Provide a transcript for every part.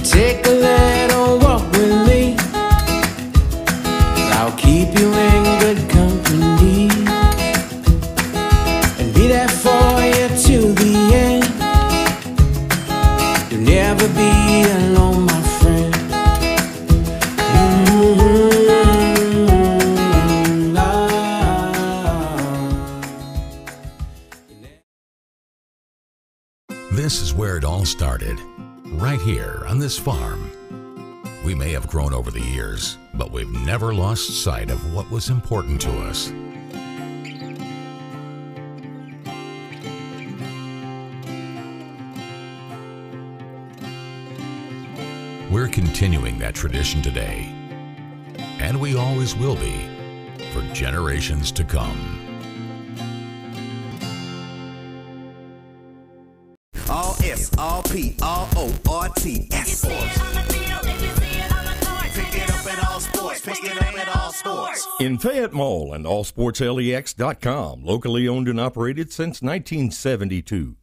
Take a little walk with me, I'll keep you in good company and be there for you to the end. You'll never be alone, my friend. This is where it all started. Right here on this farm. We may have grown over the years, but we've never lost sight of what was important to us. We're continuing that tradition today, and we always will be for generations to come. All S, all P, all O, R-T-S. Pick it up at all sports. Pick it up at all sports. In Fayette Mall and ALLSPORTSLEX.com, locally owned and operated since 1972.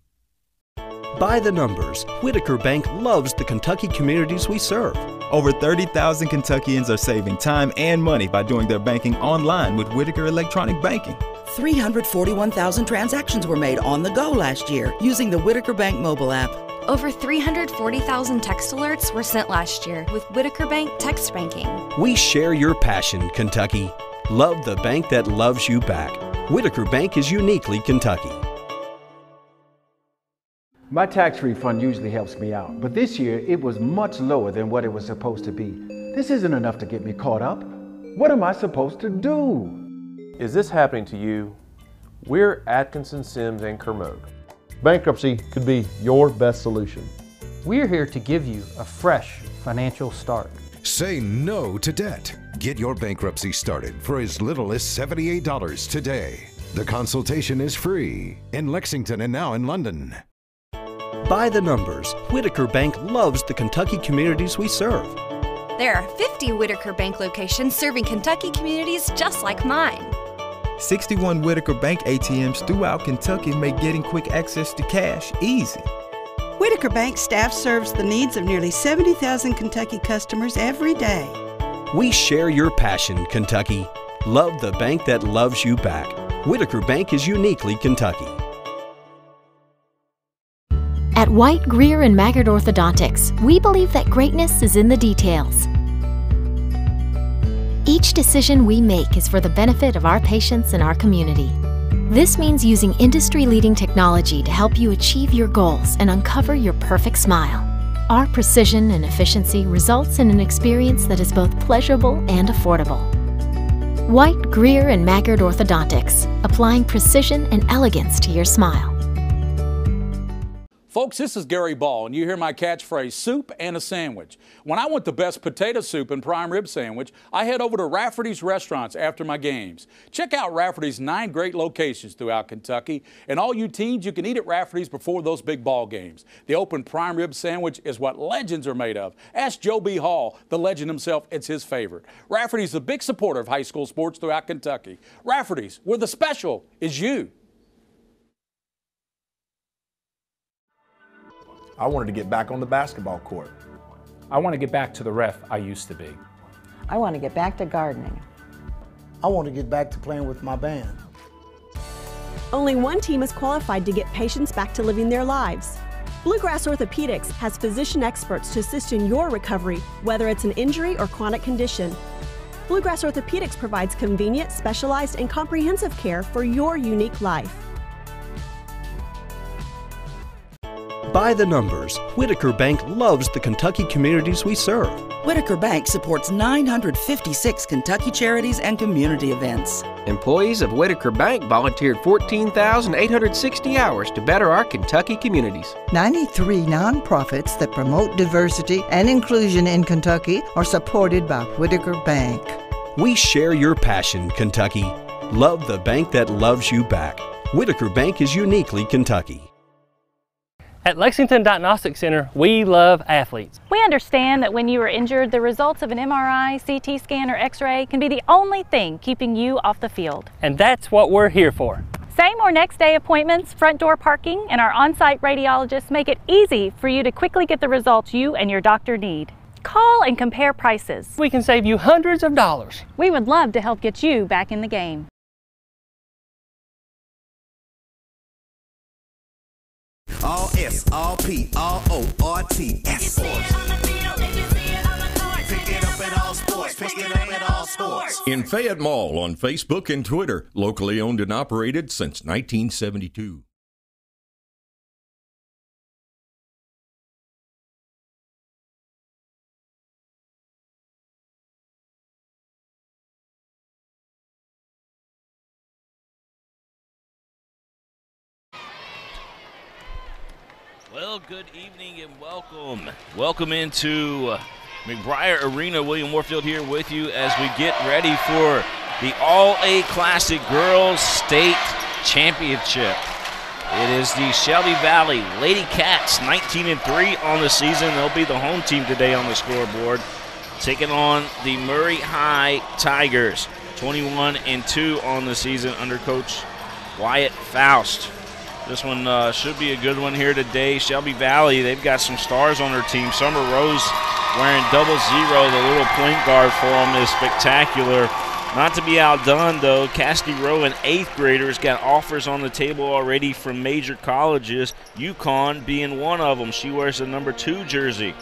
By the numbers, Whitaker Bank loves the Kentucky communities we serve. Over 30,000 Kentuckians are saving time and money by doing their banking online with Whitaker Electronic Banking. 341,000 transactions were made on the go last year using the Whitaker Bank mobile app. Over 340,000 text alerts were sent last year with Whitaker Bank text banking. We share your passion, Kentucky. Love the bank that loves you back. Whitaker Bank is uniquely Kentucky. My tax refund usually helps me out, but this year it was much lower than what it was supposed to be. This isn't enough to get me caught up. What am I supposed to do? Is this happening to you? We're Atkinson, Sims, and Kermode. Bankruptcy could be your best solution. We're here to give you a fresh financial start. Say no to debt. Get your bankruptcy started for as little as $78 today. The consultation is free in Lexington and now in London. By the numbers, Whitaker Bank loves the Kentucky communities we serve. There are 50 Whitaker Bank locations serving Kentucky communities just like mine. 61 Whitaker Bank ATMs throughout Kentucky make getting quick access to cash easy. Whitaker Bank staff serves the needs of nearly 70,000 Kentucky customers every day. We share your passion, Kentucky. Love the bank that loves you back. Whitaker Bank is uniquely Kentucky. At White, Greer, and Maggard Orthodontics, we believe that greatness is in the details. Each decision we make is for the benefit of our patients and our community. This means using industry-leading technology to help you achieve your goals and uncover your perfect smile. Our precision and efficiency results in an experience that is both pleasurable and affordable. White, Greer, and Maggard Orthodontics, applying precision and elegance to your smile. Folks, this is Gary Ball, and you hear my catchphrase, soup and a sandwich. When I want the best potato soup and prime rib sandwich, I head over to Rafferty's Restaurants after my games. Check out Rafferty's 9 great locations throughout Kentucky, and all you teens, you can eat at Rafferty's before those big ball games. The open prime rib sandwich is what legends are made of. Ask Joe B. Hall, the legend himself, it's his favorite. Rafferty's a big supporter of high school sports throughout Kentucky. Rafferty's, where the special is you. I wanted to get back on the basketball court. I want to get back to the ref I used to be. I want to get back to gardening. I want to get back to playing with my band. Only one team is qualified to get patients back to living their lives. Bluegrass Orthopedics has physician experts to assist in your recovery, whether it's an injury or chronic condition. Bluegrass Orthopedics provides convenient, specialized, and comprehensive care for your unique life. By the numbers, Whitaker Bank loves the Kentucky communities we serve. Whitaker Bank supports 956 Kentucky charities and community events. Employees of Whitaker Bank volunteered 14,860 hours to better our Kentucky communities. 93 nonprofits that promote diversity and inclusion in Kentucky are supported by Whitaker Bank. We share your passion, Kentucky. Love the bank that loves you back. Whitaker Bank is uniquely Kentucky. At Lexington Diagnostic Center, we love athletes. We understand that when you are injured, the results of an MRI, CT scan, or X-ray can be the only thing keeping you off the field. And that's what we're here for. Same or next day appointments, front door parking, and our on-site radiologists make it easy for you to quickly get the results you and your doctor need. Call and compare prices. We can save you hundreds of dollars. We would love to help get you back in the game. All S, all P, all O, R-T-S. Pick it up at all sports. Pick it up at all sports. In Fayette Mall on Facebook and Twitter, locally owned and operated since 1972. Well, good evening and welcome. Welcome into McBriar Arena. William Warfield here with you as we get ready for the All-A Classic Girls State Championship. It is the Shelby Valley Lady Cats, 19-3 on the season. They'll be the home team today on the scoreboard, taking on the Murray High Tigers, 21-2 on the season under Coach Wyatt Faust. This one should be a good one here today. Shelby Valley, they've got some stars on their team. Summer Rose wearing 00. The little point guard for them is spectacular. Not to be outdone, though, Cassidy Rowe, an 8th grader, has got offers on the table already from major colleges, UConn being one of them. She wears the number 2 jersey.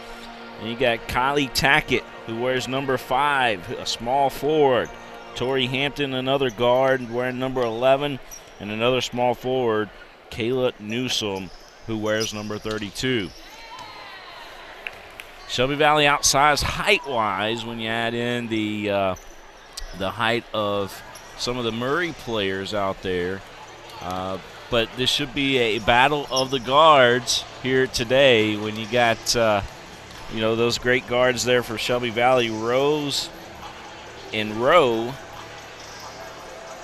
And you got Kylie Tackett, who wears number 5, a small forward. Tori Hampton, another guard, wearing number 11, and another small forward, Kayla Newsome, who wears number 32. Shelby Valley outsized height-wise when you add in the height of some of the Murray players out there. But this should be a battle of the guards here today when you got, those great guards there for Shelby Valley, Rose and Rowe,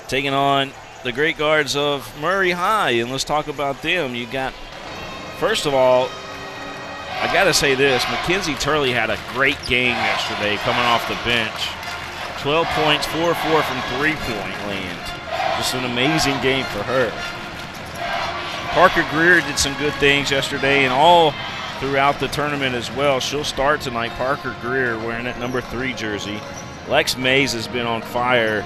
taking on the great guards of Murray High. And let's talk about them. You got, first of all, I got to say this, Mackenzie Turley had a great game yesterday coming off the bench. 12 points, 4-4 from three-point land. Just an amazing game for her. Parker Greer did some good things yesterday and all throughout the tournament as well. She'll start tonight, Parker Greer, wearing that number 3 jersey. Lex Mays has been on fire.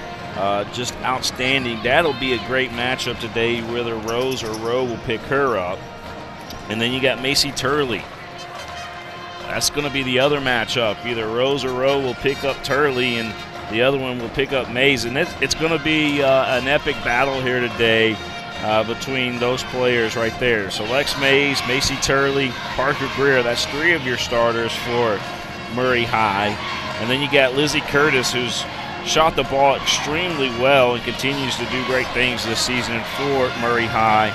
Just outstanding. That'll be a great matchup today, whether Rose or Rowe will pick her up. And then you got Macy Turley. That's going to be the other matchup. Either Rose or Rowe will pick up Turley, and the other one will pick up Mays. And it's going to be an epic battle here today between those players right there. So Lex Mays, Macy Turley, Parker Greer, that's 3 of your starters for Murray High. And then you got Lizzie Curtis, who's shot the ball extremely well and continues to do great things this season for Murray High.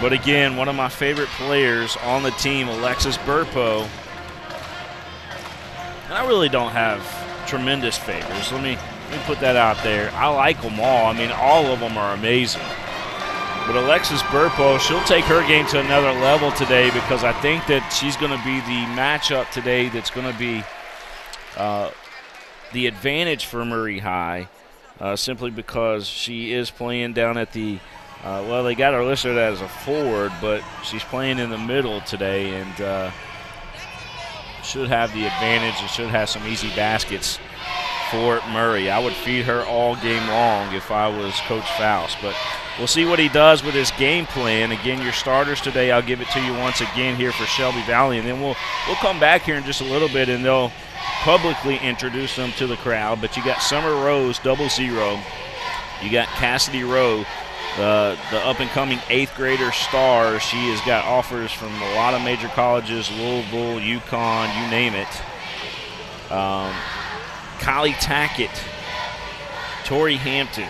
But again, one of my favorite players on the team, Alexis Burpo. And I really don't have tremendous favors. Let me put that out there. I like them all. I mean, all of them are amazing. But Alexis Burpo, she'll take her game to another level today because I think that she's going to be the matchup today that's going to be the advantage for Murray High, simply because she is playing down at the well, they got her listed as a forward, but she's playing in the middle today and should have the advantage and should have some easy baskets for Murray. I would feed her all game long if I was Coach Faust, but we'll see what he does with his game plan. Again, your starters today, I'll give it to you once again here for Shelby Valley, and then we'll come back here in just a little bit and they'll publicly introduce them to the crowd. But you got Summer Rose, 00. You got Cassidy Rowe, the up-and-coming 8th grader star. She has got offers from a lot of major colleges, Louisville, UConn, you name it. Kylie Tackett, Tori Hampton,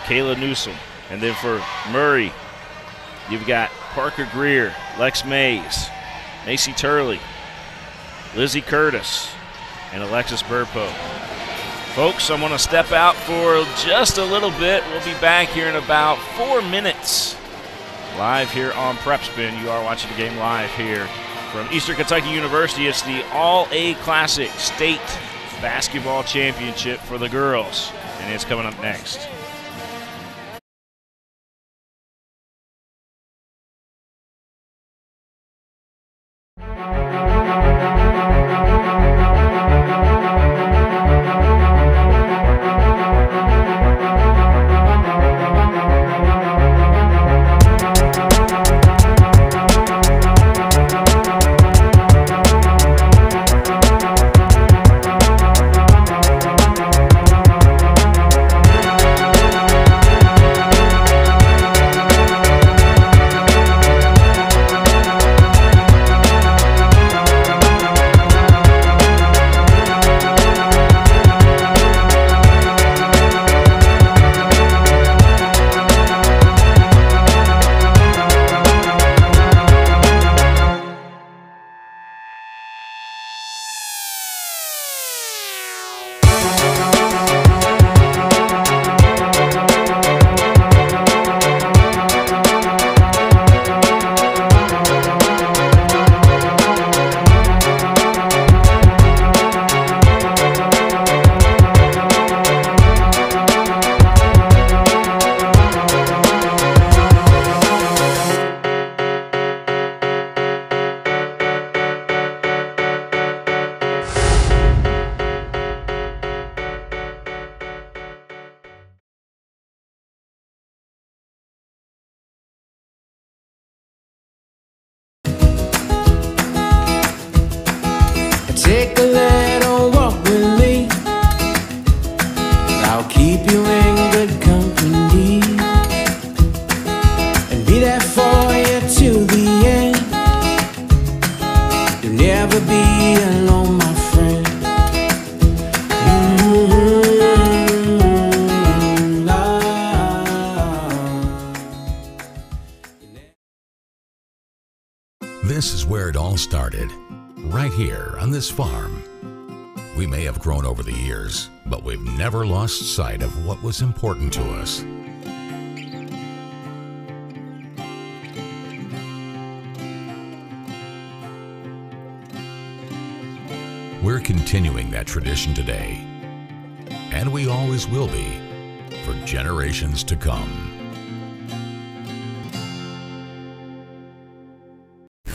Kayla Newsom. And then for Murray, you've got Parker Greer, Lex Mays, Macy Turley, Lizzie Curtis, and Alexis Burpo. Folks, I'm going to step out for just a little bit. We'll be back here in about 4 minutes. Live here on PrepSpin. You are watching the game live here from Eastern Kentucky University. It's the All-A Classic State Basketball Championship for the girls, and it's coming up next. Take a little walk with me. I'll keep you in good company and be there for you till the end. You'll never be alone, my friend. This is where it all started. Right here on this farm. We may have grown over the years, but we've never lost sight of what was important to us. We're continuing that tradition today, and we always will be for generations to come.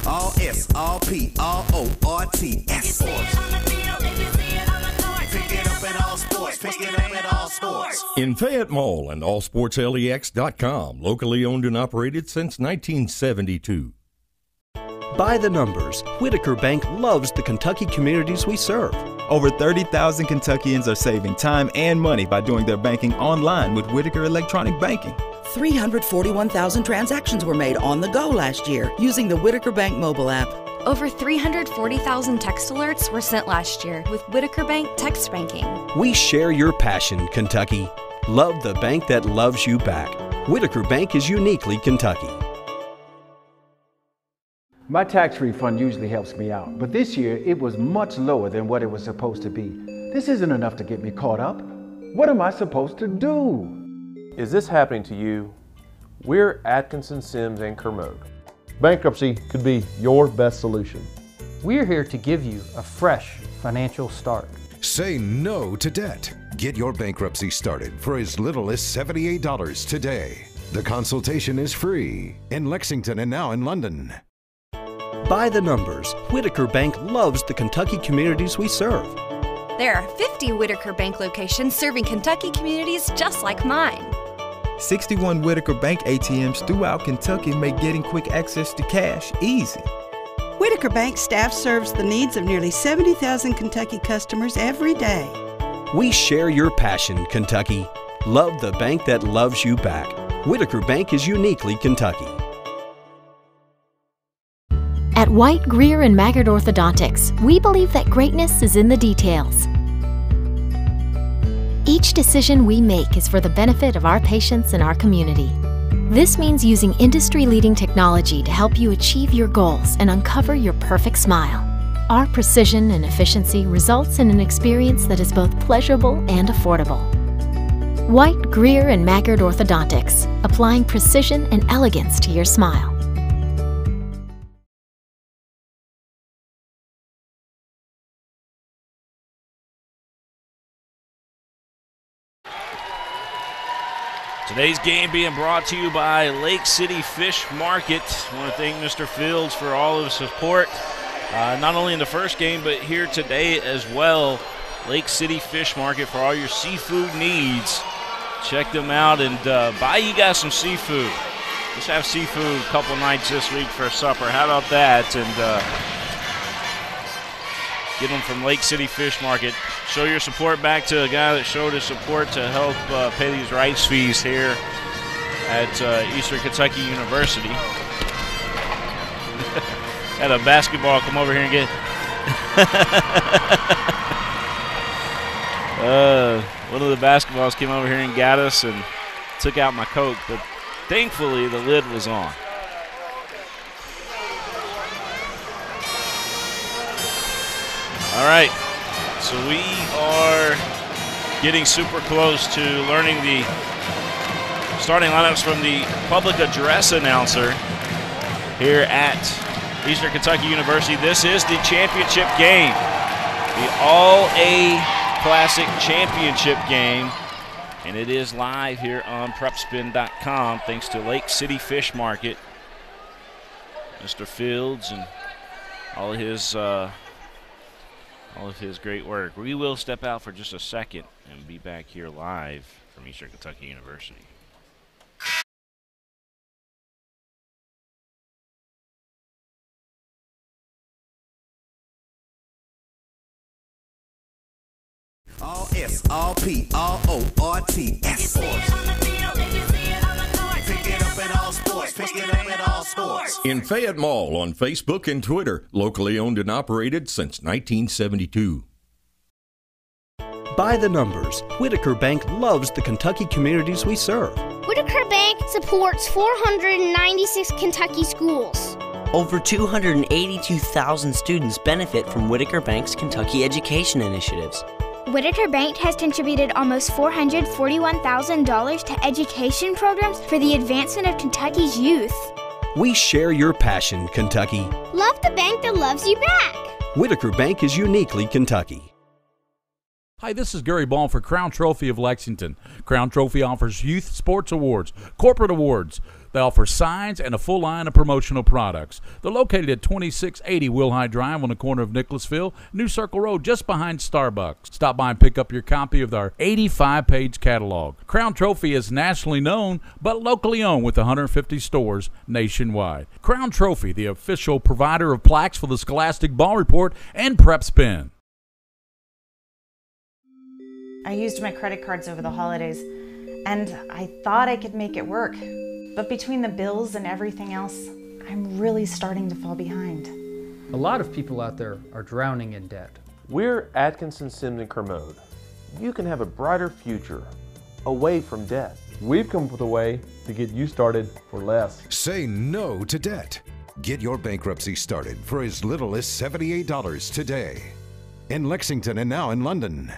All S, all P, all O, R-T-S. Pick it up at all sports. Pick it up at all sports. In Fayette Mall and ALLSPORTSLEX.com, locally owned and operated since 1972. By the numbers, Whitaker Bank loves the Kentucky communities we serve. Over 30,000 Kentuckians are saving time and money by doing their banking online with Whitaker Electronic Banking. 341,000 transactions were made on the go last year using the Whitaker Bank mobile app. Over 340,000 text alerts were sent last year with Whitaker Bank text banking. We share your passion, Kentucky. Love the bank that loves you back. Whitaker Bank is uniquely Kentucky. My tax refund usually helps me out, but this year it was much lower than what it was supposed to be. This isn't enough to get me caught up. What am I supposed to do? Is this happening to you? We're Atkinson, Sims, and Kermode. Bankruptcy could be your best solution. We're here to give you a fresh financial start. Say no to debt. Get your bankruptcy started for as little as $78 today. The consultation is free in Lexington and now in London. By the numbers, Whitaker Bank loves the Kentucky communities we serve. There are 50 Whitaker Bank locations serving Kentucky communities just like mine. 61 Whitaker Bank ATMs throughout Kentucky make getting quick access to cash easy. Whitaker Bank staff serves the needs of nearly 70,000 Kentucky customers every day. We share your passion, Kentucky. Love the bank that loves you back. Whitaker Bank is uniquely Kentucky. At White, Greer, and Maggard Orthodontics, we believe that greatness is in the details. Each decision we make is for the benefit of our patients and our community. This means using industry-leading technology to help you achieve your goals and uncover your perfect smile. Our precision and efficiency results in an experience that is both pleasurable and affordable. White, Greer, and Maggard Orthodontics, applying precision and elegance to your smile. Today's game being brought to you by Lake City Fish Market. I want to thank Mr. Fields for all of his support, not only in the first game, but here today as well. Lake City Fish Market for all your seafood needs. Check them out and buy you guys some seafood. Let's have seafood a couple nights this week for supper. How about that? And get them from Lake City Fish Market. Show your support back to a guy that showed his support to help pay these rights fees here at Eastern Kentucky University. Had a basketball come over here and get one of the basketballs came over here and got us and took out my Coke, but thankfully the lid was on. All right, so we are getting super close to learning the starting lineups from the public address announcer here at Eastern Kentucky University. This is the championship game, the All-A Classic Championship game, and it is live here on PrepSpin.com thanks to Lake City Fish Market. Mr. Fields and all of his great work. We will step out for just a second and be back here live from Eastern Kentucky University. All S, all P, all O, R-T-S. Pick it up at all sports. Pick it up at all sports. In Fayette Mall on Facebook and Twitter, locally owned and operated since 1972. By the numbers, Whitaker Bank loves the Kentucky communities we serve. Whitaker Bank supports 496 Kentucky schools. Over 282,000 students benefit from Whitaker Bank's Kentucky education initiatives. Whitaker Bank has contributed almost $441,000 to education programs for the advancement of Kentucky's youth. We share your passion, Kentucky. Love the bank that loves you back. Whitaker Bank is uniquely Kentucky. Hi, this is Gary Ball for Crown Trophy of Lexington. Crown Trophy offers youth sports awards, corporate awards. They offer signs and a full line of promotional products. They're located at 2680 Wilhite Drive on the corner of Nicholasville, New Circle Road, just behind Starbucks. Stop by and pick up your copy of our 85-page catalog. Crown Trophy is nationally known, but locally owned with 150 stores nationwide. Crown Trophy, the official provider of plaques for the Scholastic Ball Report and PrepSpin. I used my credit cards over the holidays, and I thought I could make it work. But between the bills and everything else, I'm really starting to fall behind. A lot of people out there are drowning in debt. We're Atkinson, Sims, and Kermode. You can have a brighter future away from debt. We've come up with a way to get you started for less. Say no to debt. Get your bankruptcy started for as little as $78 today. In Lexington and now in London.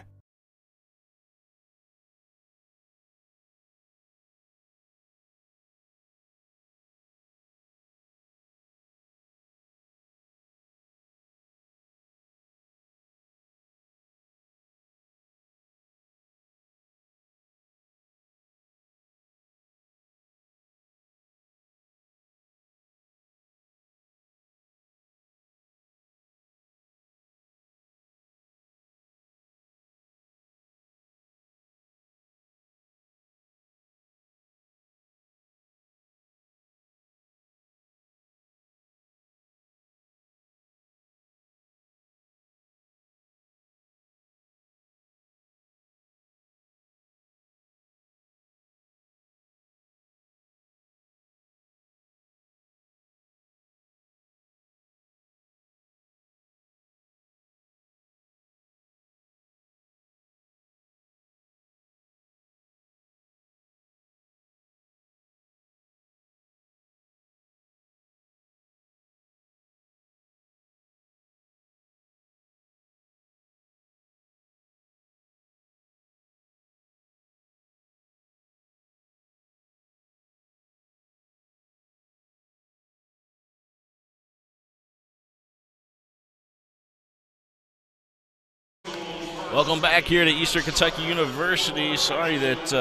Welcome back here to Eastern Kentucky University. Sorry that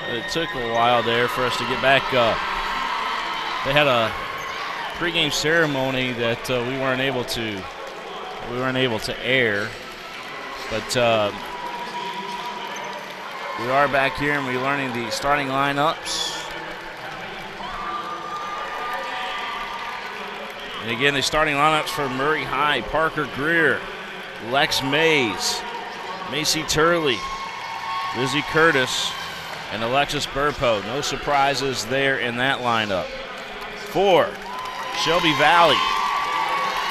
it took a while there for us to get back. They had a pregame ceremony that we weren't able to air, but we are back here and we're learning the starting lineups. And again, the starting lineups for Murray High: Parker Greer, Lex Mays, Macy Turley, Lizzie Curtis, and Alexis Burpo. No surprises there in that lineup. For Shelby Valley: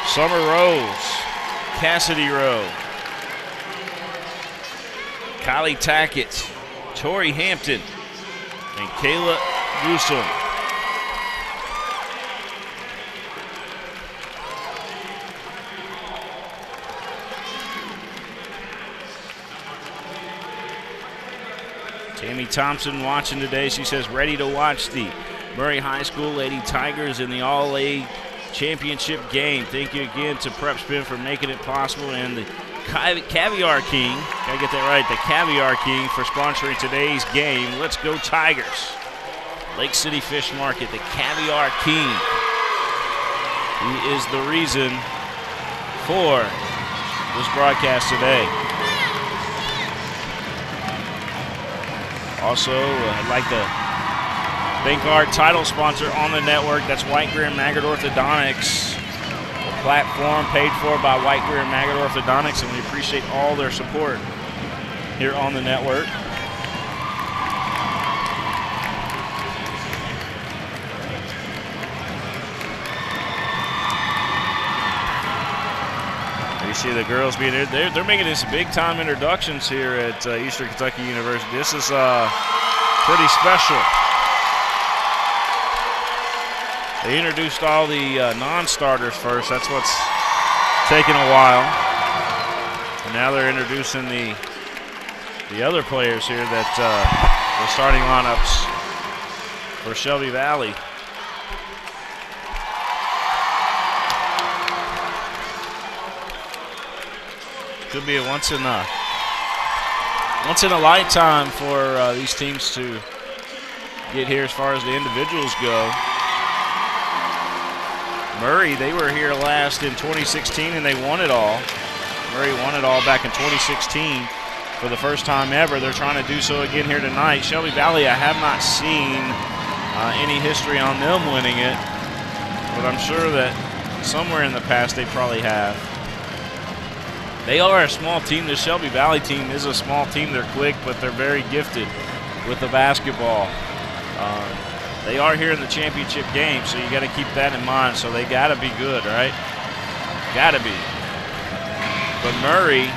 Summer Rose, Cassidy Rowe, Kylie Tackett, Tori Hampton, and Kayla Newsom. Tammy Thompson watching today. She says, ready to watch the Murray High School Lady Tigers in the All-A Championship game. Thank you again to PrepSpin for making it possible, and the Caviar King, gotta get that right, the Caviar King for sponsoring today's game. Let's go Tigers. Lake City Fish Market, the Caviar King. He is the reason for this broadcast today. Also, I'd like to thank our title sponsor on the network. That's White, Greer, and Maggard Orthodontics. A platform paid for by White, Greer, and Maggard Orthodontics, and we appreciate all their support here on the network. You see the girls being there. They're making this big-time introductions here at Eastern Kentucky University. This is pretty special. They introduced all the non-starters first. That's what's taken a while. And now they're introducing the other players here that the starting lineups for Shelby Valley. Could be a once in a lifetime for these teams to get here as far as the individuals go. Murray, they were here last in 2016 and they won it all. Murray won it all back in 2016 for the first time ever. They're trying to do so again here tonight. Shelby Valley, I have not seen any history on them winning it, but I'm sure that somewhere in the past they probably have. They are a small team. The Shelby Valley team is a small team. They're quick, but they're very gifted with the basketball. They are here in the championship game, so you got to keep that in mind. So they got to be good, right? Got to be. But Murray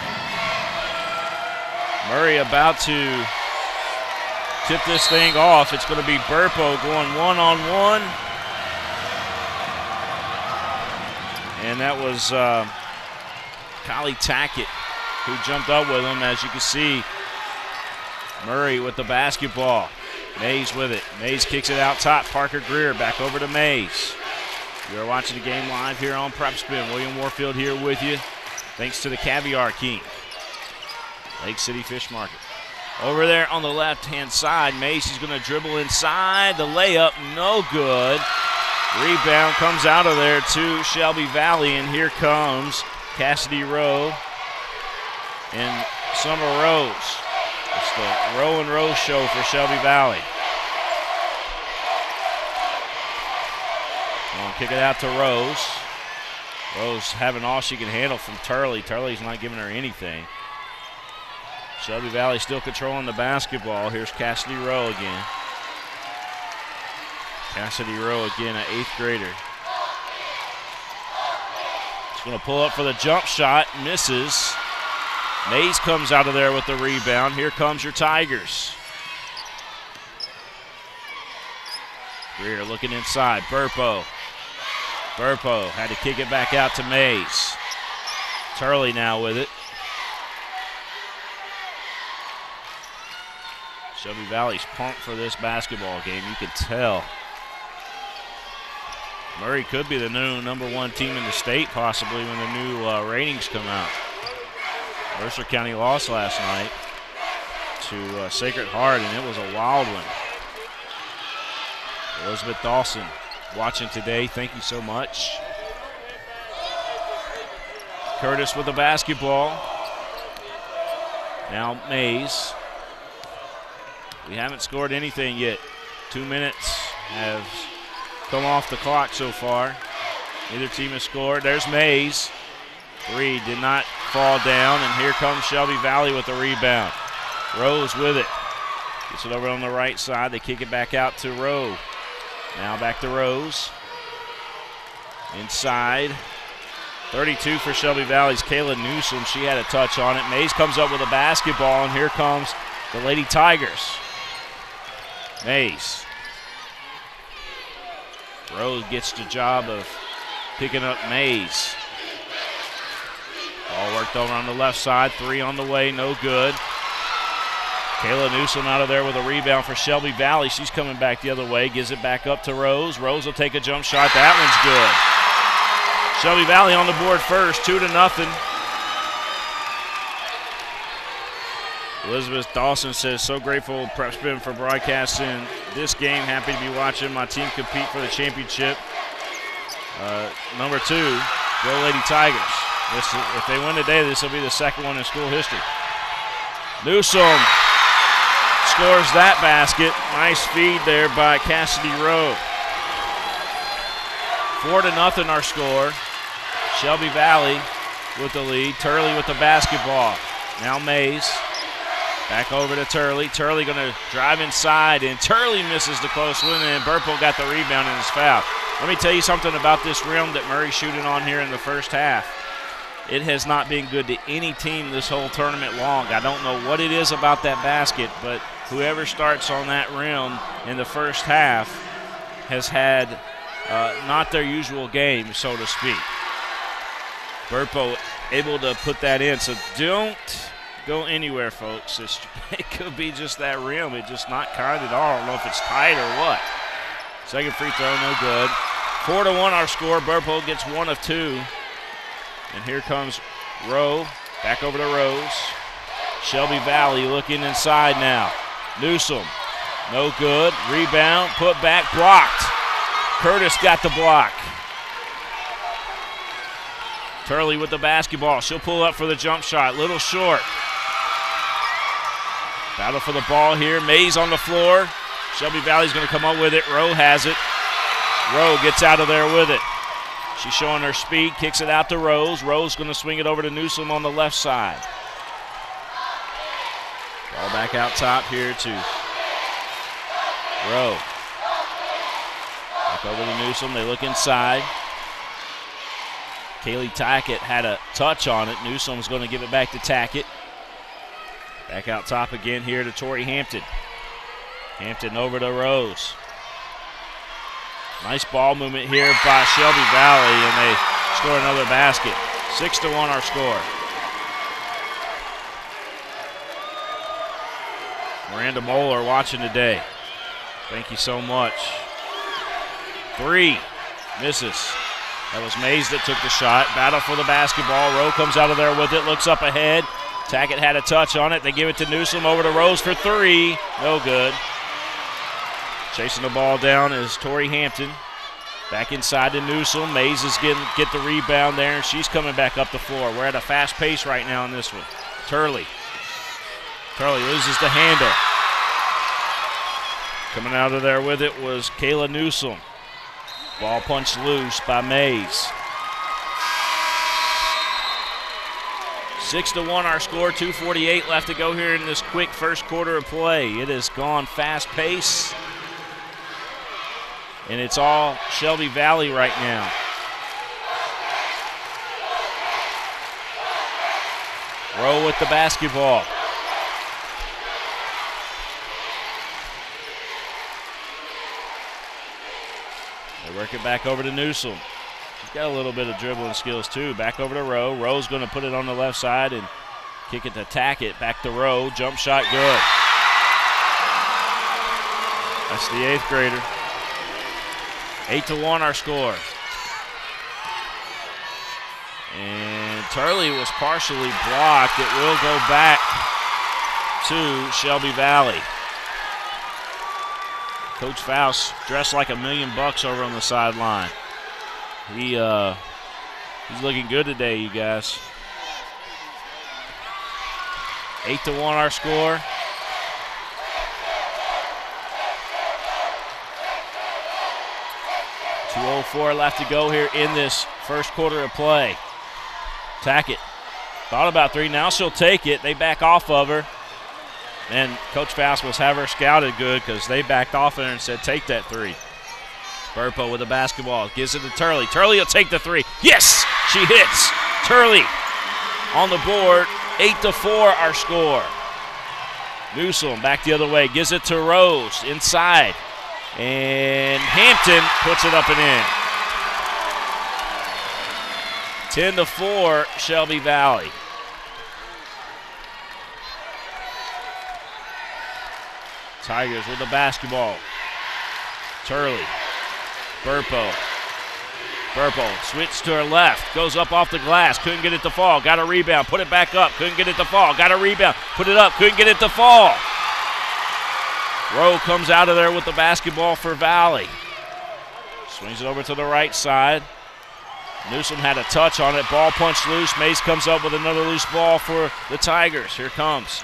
about to tip this thing off. It's going to be Burpo going one-on-one. And that was Kylie Tackett who jumped up with him. As you can see, Murray with the basketball. Mays with it. Mays kicks it out top. Parker Greer back over to Mays. You're watching the game live here on PrepSpin. William Warfield here with you. Thanks to the Caviar King. Lake City Fish Market. Over there on the left-hand side, Mays is going to dribble inside. The layup, no good. Rebound comes out of there to Shelby Valley, and here comes Cassidy Rowe and Summer Rose. It's the Rowe and Rose show for Shelby Valley. We'll kick it out to Rose. Rose having all she can handle from Turley. Turley's not giving her anything. Shelby Valley still controlling the basketball. Here's Cassidy Rowe again. Cassidy Rowe again, an 8th grader. She's going to pull up for the jump shot, misses. Mays comes out of there with the rebound. Here comes your Tigers. Greer looking inside. Burpo had to kick it back out to Mays. Turley now with it. Shelby Valley's pumped for this basketball game. You can tell. Murray could be the new #1 team in the state possibly when the new ratings come out. Mercer County lost last night to Sacred Heart, and it was a wild one. Elizabeth Dawson watching today. Thank you so much. Curtis with the basketball. Now Mays. We haven't scored anything yet. 2 minutes have come off the clock so far. Neither team has scored. There's Mays. 3 did not fall down, and here comes Shelby Valley with the rebound. Rose with it. Gets it over on the right side. They kick it back out to Rowe. Now back to Rose. Inside. 32 for Shelby Valley's Kayla Newsom. She had a touch on it. Mays comes up with a basketball, and here comes the Lady Tigers. Mays. Rose gets the job of picking up Mays. Ball worked over on the left side. 3 on the way, no good. Kayla Newsom out of there with a rebound for Shelby Valley. She's coming back the other way, gives it back up to Rose. Rose will take a jump shot. That one's good. Shelby Valley on the board first, 2-0. Elizabeth Dawson says, so grateful PrepSpin for broadcasting this game. Happy to be watching my team compete for the championship. Number 2, go Lady Tigers. If they win today, this will be the second one in school history. Newsom scores that basket. Nice feed there by Cassidy Rowe. 4-0 our score. Shelby Valley with the lead. Turley with the basketball. Now Mays. Back over to Turley. Turley going to drive inside, and Turley misses the close one, and Burple got the rebound and is fouled. Let me tell you something about this rim that Murray's shooting on here in the first half. It has not been good to any team this whole tournament long. I don't know what it is about that basket, but whoever starts on that rim in the first half has had not their usual game, so to speak. Burpo able to put that in, so don't go anywhere, folks. It could be just that rim. It's just not kind at all. I don't know if it's tight or what. Second free throw, no good. 4-1 our score. Burpo gets 1 of 2. And here comes Rowe. Back over to Rose. Shelby Valley looking inside now. Newsom, no good. Rebound, put back, blocked. Curtis got the block. Turley with the basketball. She'll pull up for the jump shot. Little short. Battle for the ball here. Mays on the floor. Shelby Valley's going to come up with it. Rowe has it. Rowe gets out of there with it. She's showing her speed. Kicks it out to Rose. Rose going to swing it over to Newsom on the left side. Ball back out top here to Rowe. Back over to Newsom. They look inside. Kaylee Tackett had a touch on it. Newsom's going to give it back to Tackett. Back out top again here to Tori Hampton. Hampton over to Rose. Nice ball movement here by Shelby Valley, and they score another basket. 6-1 our score. Miranda Moeller watching today. Thank you so much. 3, misses. That was Mays that took the shot. Battle for the basketball. Rowe comes out of there with it, looks up ahead. Tackett had a touch on it. They give it to Newsom, over to Rose for 3. No good. Chasing the ball down is Tori Hampton. Back inside to Newsom. Mays is get the rebound there, and she's coming back up the floor. We're at a fast pace right now in this one. Turley. Turley loses the handle. Coming out of there with it was Kayla Newsom. Ball punched loose by Mays. 6-1 our score, 2:48 left to go here in this quick first quarter of play. It has gone fast pace. And it's all Shelby Valley right now. Rowe with the basketball. They work it back over to Newsom. He's got a little bit of dribbling skills too. Back over to Rowe. Rowe's going to put it on the left side and kick it to Tackett. Back to Rowe. Jump shot good. That's the 8th grader. 8-1 our score. And Turley was partially blocked. It will go back to Shelby Valley. Coach Faust dressed like $1 million over on the sideline. He's looking good today, you guys. 8-1 our score. .204 left to go here in this first quarter of play. Tackett thought about 3. Now she'll take it. They back off of her. And Coach Faust must have her scouted good because they backed off of her and said, take that 3. Burpo with the basketball. Gives it to Turley. Turley will take the 3. Yes! She hits. Turley on the board. 8-4 our score. Newsom back the other way. Gives it to Rose inside. And Hampton puts it up and in. 10-4 Shelby Valley. Tigers with the basketball. Turley. Burpo. Burpo switched to her left. Goes up off the glass. Couldn't get it to fall. Got a rebound. Put it back up. Couldn't get it to fall. Got a rebound. Put it up. Couldn't get it to fall. Rowe comes out of there with the basketball for Valley. Swings it over to the right side. Newsom had a touch on it. Ball punched loose. Mays comes up with another loose ball for the Tigers. Here comes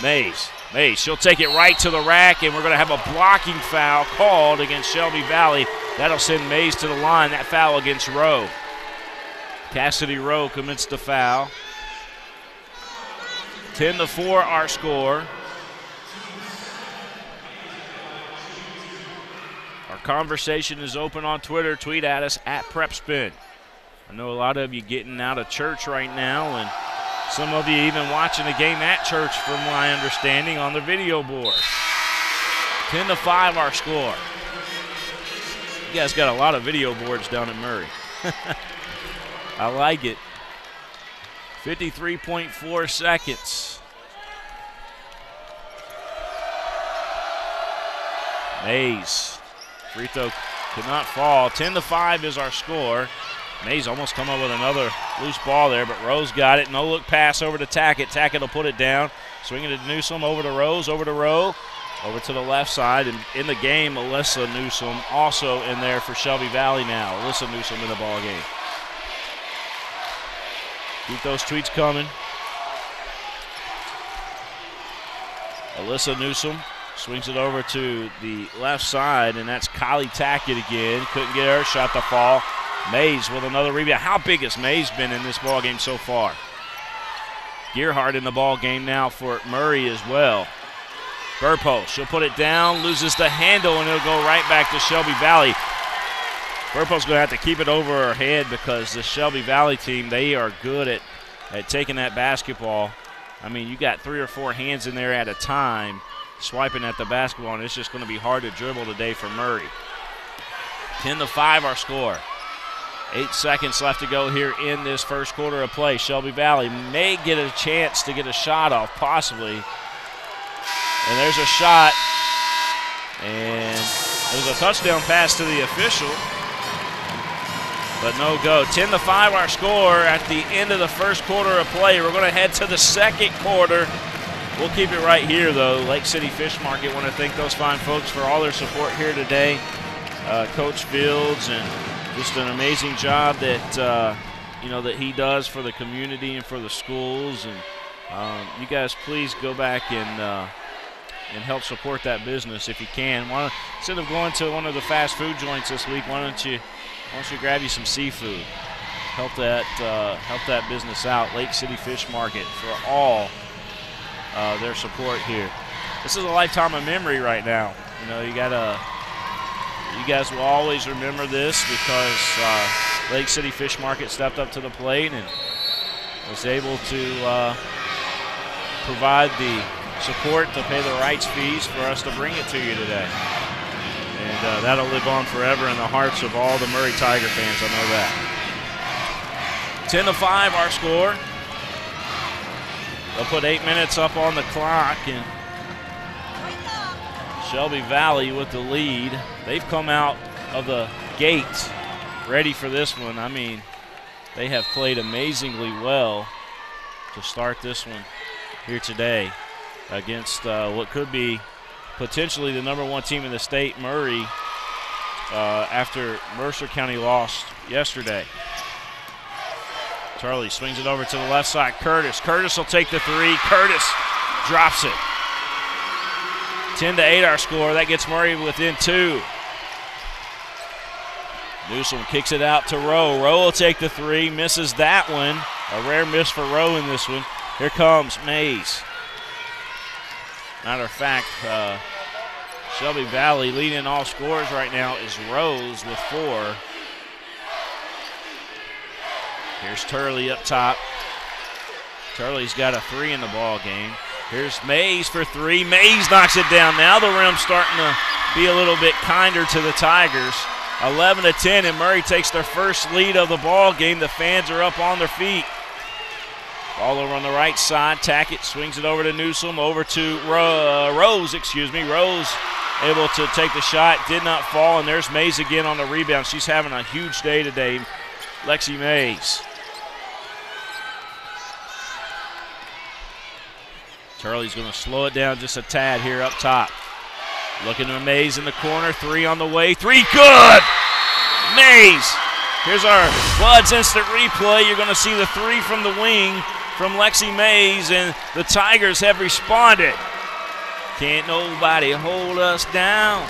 Mays. Mays, she'll take it right to the rack, and we're going to have a blocking foul called against Shelby Valley. That'll send Mays to the line. That foul against Rowe. Cassidy Rowe commits the foul. 10-4 our score. Our conversation is open on Twitter. Tweet at us at PrepSpin. I know a lot of you getting out of church right now, and some of you even watching the game at church, from my understanding, on the video board. 10-5 our score. You guys got a lot of video boards down at Murray. I like it. 53.4 seconds. Mays. Free throw could not fall. 10-5 is our score. Mays almost come up with another loose ball there, but Rose got it. No look pass over to Tackett. Tackett will put it down. Swinging it to Newsom, over to Rose, over to Rowe, over to the left side. And in the game, Alyssa Newsom also in there for Shelby Valley now. Alyssa Newsom in the ball game. Keep those tweets coming. Alyssa Newsom swings it over to the left side, and that's Kylie Tackett again. Couldn't get her, shot the fall. Mays with another rebound. How big has Mays been in this ball game so far? Gearhart in the ball game now for Murray as well. Burpo, she'll put it down, loses the handle, and it'll go right back to Shelby Valley. Burpo's going to have to keep it over her head because the Shelby Valley team, they are good at taking that basketball. I mean, you got 3 or 4 hands in there at a time swiping at the basketball, and it's just going to be hard to dribble today for Murray. 10-5 our score. 8 seconds left to go here in this first quarter of play. Shelby Valley may get a chance to get a shot off, possibly. And there's a shot. And it was a touchdown pass to the official. But no go. 10-5 our score at the end of the first quarter of play. We're going to head to the second quarter. We'll keep it right here, though. Lake City Fish Market, want to thank those fine folks for all their support here today. Coach Fields, and just an amazing job that that he does for the community and for the schools. And you guys, please go back and help support that business if you can. Instead of going to one of the fast food joints this week, why don't you grab you some seafood? Help that business out. Lake City Fish Market for all their support here. This is a lifetime of memory right now. You guys will always remember this because Lake City Fish Market stepped up to the plate and was able to provide the support to pay the rights fees for us to bring it to you today. And that'll live on forever in the hearts of all the Murray Tiger fans, I know that. 10-5 our score. They'll put 8 minutes up on the clock, and Shelby Valley with the lead. They've come out of the gate ready for this one. I mean, they have played amazingly well to start this one here today against what could be potentially the #1 team in the state, Murray, after Mercer County lost yesterday. Charlie swings it over to the left side. Curtis will take the three. Curtis drops it. 10-8 our score. That gets Murray within 2. Newsom kicks it out to Rowe. Rowe will take the three. Misses that one. A rare miss for Rowe in this one. Here comes Mays. Matter of fact, Shelby Valley leading all scores right now is Rose with 4. Here's Turley up top. Turley's got a 3 in the ball game. Here's Mays for 3. Mays knocks it down. Now the rim's starting to be a little bit kinder to the Tigers. 11-10, and Murray takes their first lead of the ball game. The fans are up on their feet. Ball over on the right side. Tackett swings it over to Newsom, over to Rose. Rose able to take the shot, did not fall, and there's Mays again on the rebound. She's having a huge day today, Lexi Mays. Turley's going to slow it down just a tad here up top. Looking to Mays in the corner. 3 on the way. 3 good! Mays! Here's our Buds instant replay. You're going to see the 3 from the wing from Lexi Mays, and the Tigers have responded. Can't nobody hold us down.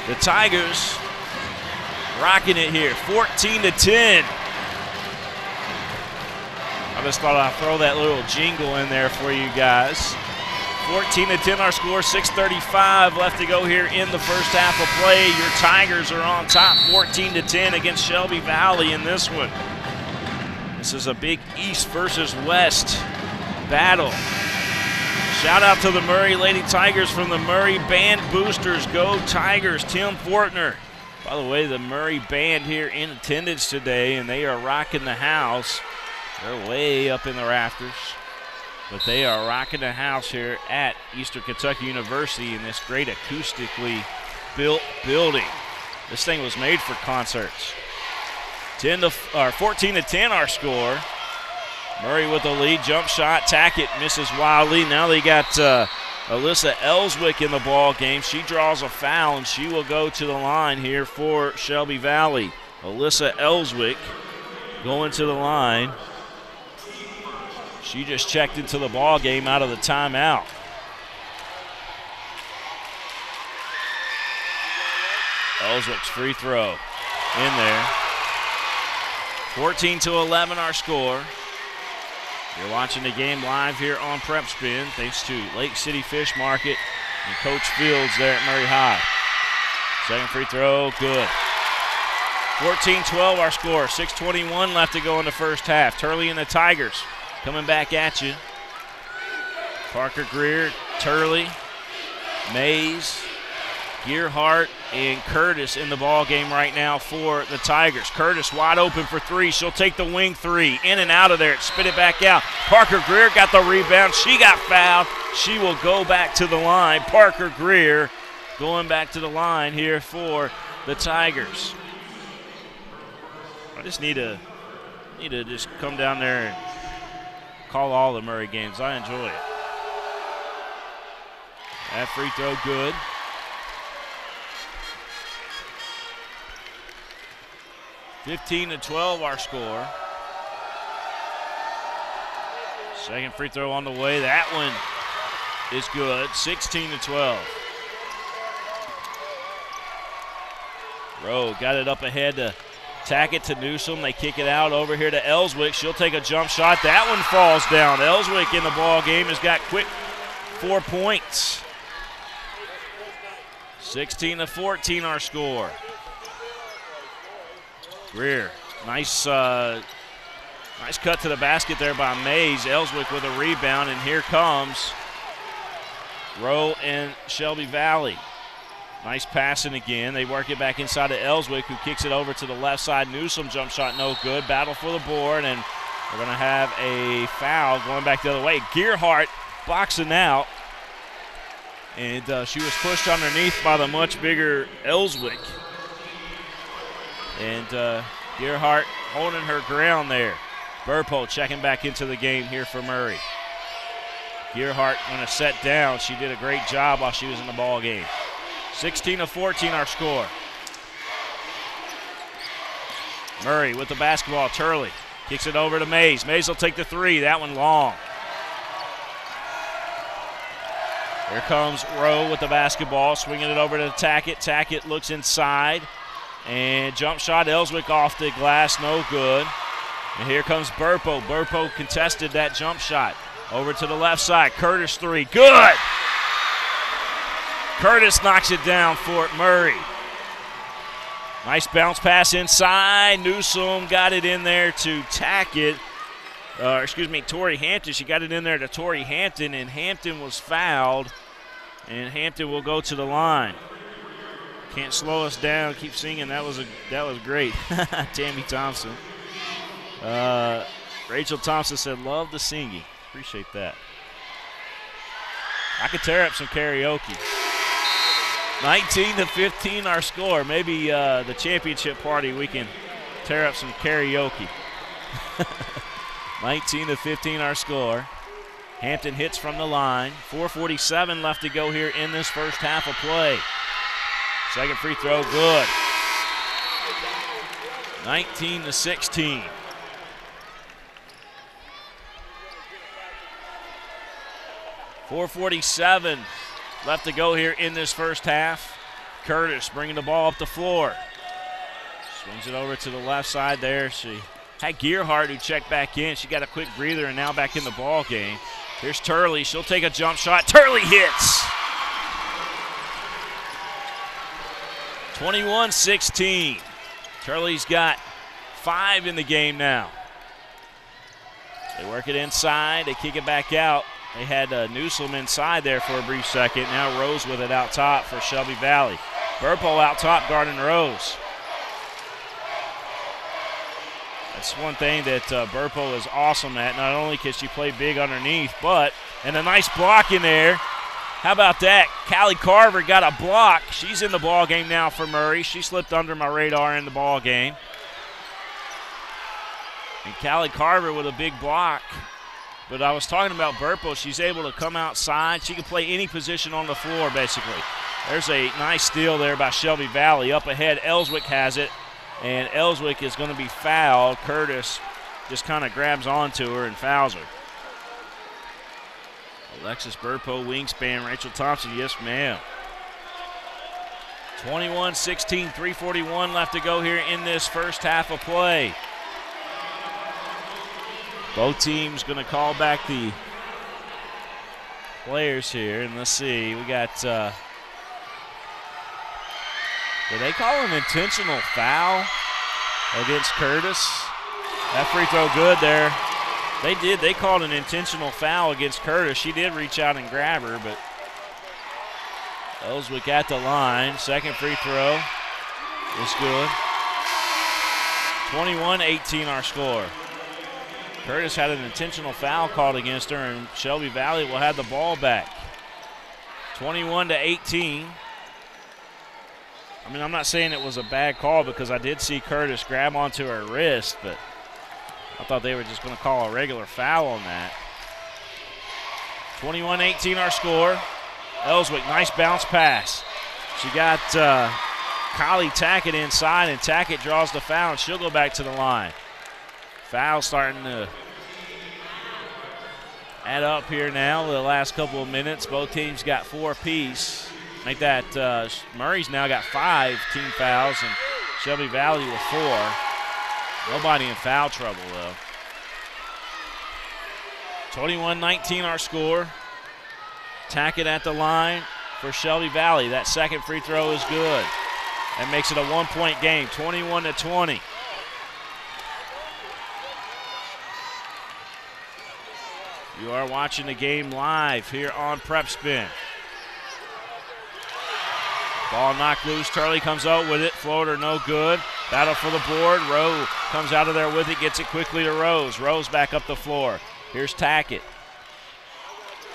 The Tigers rocking it here. 14-10. I just thought I'd throw that little jingle in there for you guys. 14-10 our score, 6:35 left to go here in the first half of play. Your Tigers are on top, 14-10 against Shelby Valley in this one. This is a big East versus West battle. Shout out to the Murray Lady Tigers from the Murray Band Boosters. Go Tigers, Tim Fortner. By the way, the Murray Band here in attendance today, and they are rocking the house. They're way up in the rafters, but they are rocking the house here at Eastern Kentucky University in this great acoustically built building. This thing was made for concerts. 14-10 our score. Murray with the lead, jump shot, Tackett misses wildly. Now they got Alyssa Ellswick in the ball game. She draws a foul, and she will go to the line here for Shelby Valley. Alyssa Ellswick going to the line. She just checked into the ball game out of the timeout. Ellswick's free throw in there. 14-11 our score. You're watching the game live here on PrepSpin, thanks to Lake City Fish Market and Coach Fields there at Murray High. Second free throw, good. 14-12 our score, 6:21 left to go in the first half. Turley and the Tigers coming back at you. Parker Greer, Turley, Mays, Gearhart and Curtis in the ball game right now for the Tigers. Curtis wide open for three. She'll take the wing three. In and out of there. Spit it back out. Parker Greer got the rebound. She got fouled. She will go back to the line. Parker Greer going back to the line here for the Tigers. I just need to just come down there and call all the Murray games. I enjoy it. That free throw good. (15-12) our score. Second free throw on the way. That one is good. 16-12. Rowe got it up ahead to tack it to Newsom. They kick it out over here to Ellswick. She'll take a jump shot. That one falls down. Ellswick in the ball game has got quick 4 points. 16-14 our score. Greer, nice cut to the basket there by Mays. Ellswick with a rebound, and here comes Rowe and Shelby Valley. Nice passing again. They work it back inside to Ellswick, who kicks it over to the left side. Newsom jump shot no good. Battle for the board, and we're going to have a foul going back the other way. Gearhart boxing out, and she was pushed underneath by the much bigger Ellswick. And Gearhart holding her ground there. Burpo checking back into the game here for Murray. Gearhart going to set down. She did a great job while she was in the ball game. 16-14 our score. Murray with the basketball. Turley kicks it over to Mays. Mays will take the three. That one long. Here comes Rowe with the basketball, swinging it over to Tackett. Tackett looks inside. And jump shot, Ellswick off the glass, no good. And here comes Burpo. Burpo contested that jump shot. Over to the left side, Curtis three, good! Curtis knocks it down for Murray. Nice bounce pass inside. Newsom got it in there to Tackett. Torrey Hampton. She got it in there to Torrey Hampton, and Hampton was fouled. And Hampton will go to the line. Can't slow us down. Keep singing. That was great. Tammy Thompson. Rachel Thompson said, "Love the singing." Appreciate that. I could tear up some karaoke. 19-15 our score. Maybe the championship party we can tear up some karaoke. 19-15 our score. Hampton hits from the line. 4:47 left to go here in this first half of play. Second free throw, good. 19-16. .447 left to go here in this first half. Curtis bringing the ball up the floor. Swings it over to the left side there. She had Gearhart who checked back in. She got a quick breather and now back in the ball game. Here's Turley. She'll take a jump shot. Turley hits. 21-16. Turley's got 5 in the game now. They work it inside. They kick it back out. They had Newsom inside there for a brief second. Now Rose with it out top for Shelby Valley. Burpo out top guarding Rose. That's one thing that Burpo is awesome at. Not only can she play big underneath, and a nice block in there. How about that? Callie Carver got a block. She's in the ball game now for Murray. She slipped under my radar in the ball game. And Callie Carver with a big block. But I was talking about Burpo. She's able to come outside. She can play any position on the floor, basically. There's a nice steal there by Shelby Valley. Up ahead, Ellswick has it. And Ellswick is going to be fouled. Curtis just kind of grabs onto her and fouls her. Alexis Burpo, wingspan. Rachel Thompson, yes, ma'am. 21-16, 3:41 left to go here in this first half of play. Both teams going to call back the players here. And let's see, we got, did they call an intentional foul against Curtis? That free throw good there. They did. They called an intentional foul against Curtis. She did reach out and grab her, but Ellswick at the line. Second free throw is good. 21-18 our score. Curtis had an intentional foul called against her, and Shelby Valley will have the ball back. 21-18. I mean, I'm not saying it was a bad call because I did see Curtis grab onto her wrist, but I thought they were just going to call a regular foul on that. 21-18 our score. Ellswick, nice bounce pass. She got Kylie Tackett inside, and Tackett draws the foul, and she'll go back to the line. Foul starting to add up here now the last couple of minutes. Both teams got 4 apiece. Make that Murray's now got 5 team fouls, and Shelby Valley with 4. Nobody in foul trouble, though. 21-19 our score. Tackett at the line for Shelby Valley. That second free throw is good. That makes it a 1-point game, 21-20. You are watching the game live here on PrepSpin. Ball knocked loose. Turley comes out with it. Floater no good. Battle for the board. Rowe comes out of there with it, gets it quickly to Rose. Rose back up the floor. Here's Tackett.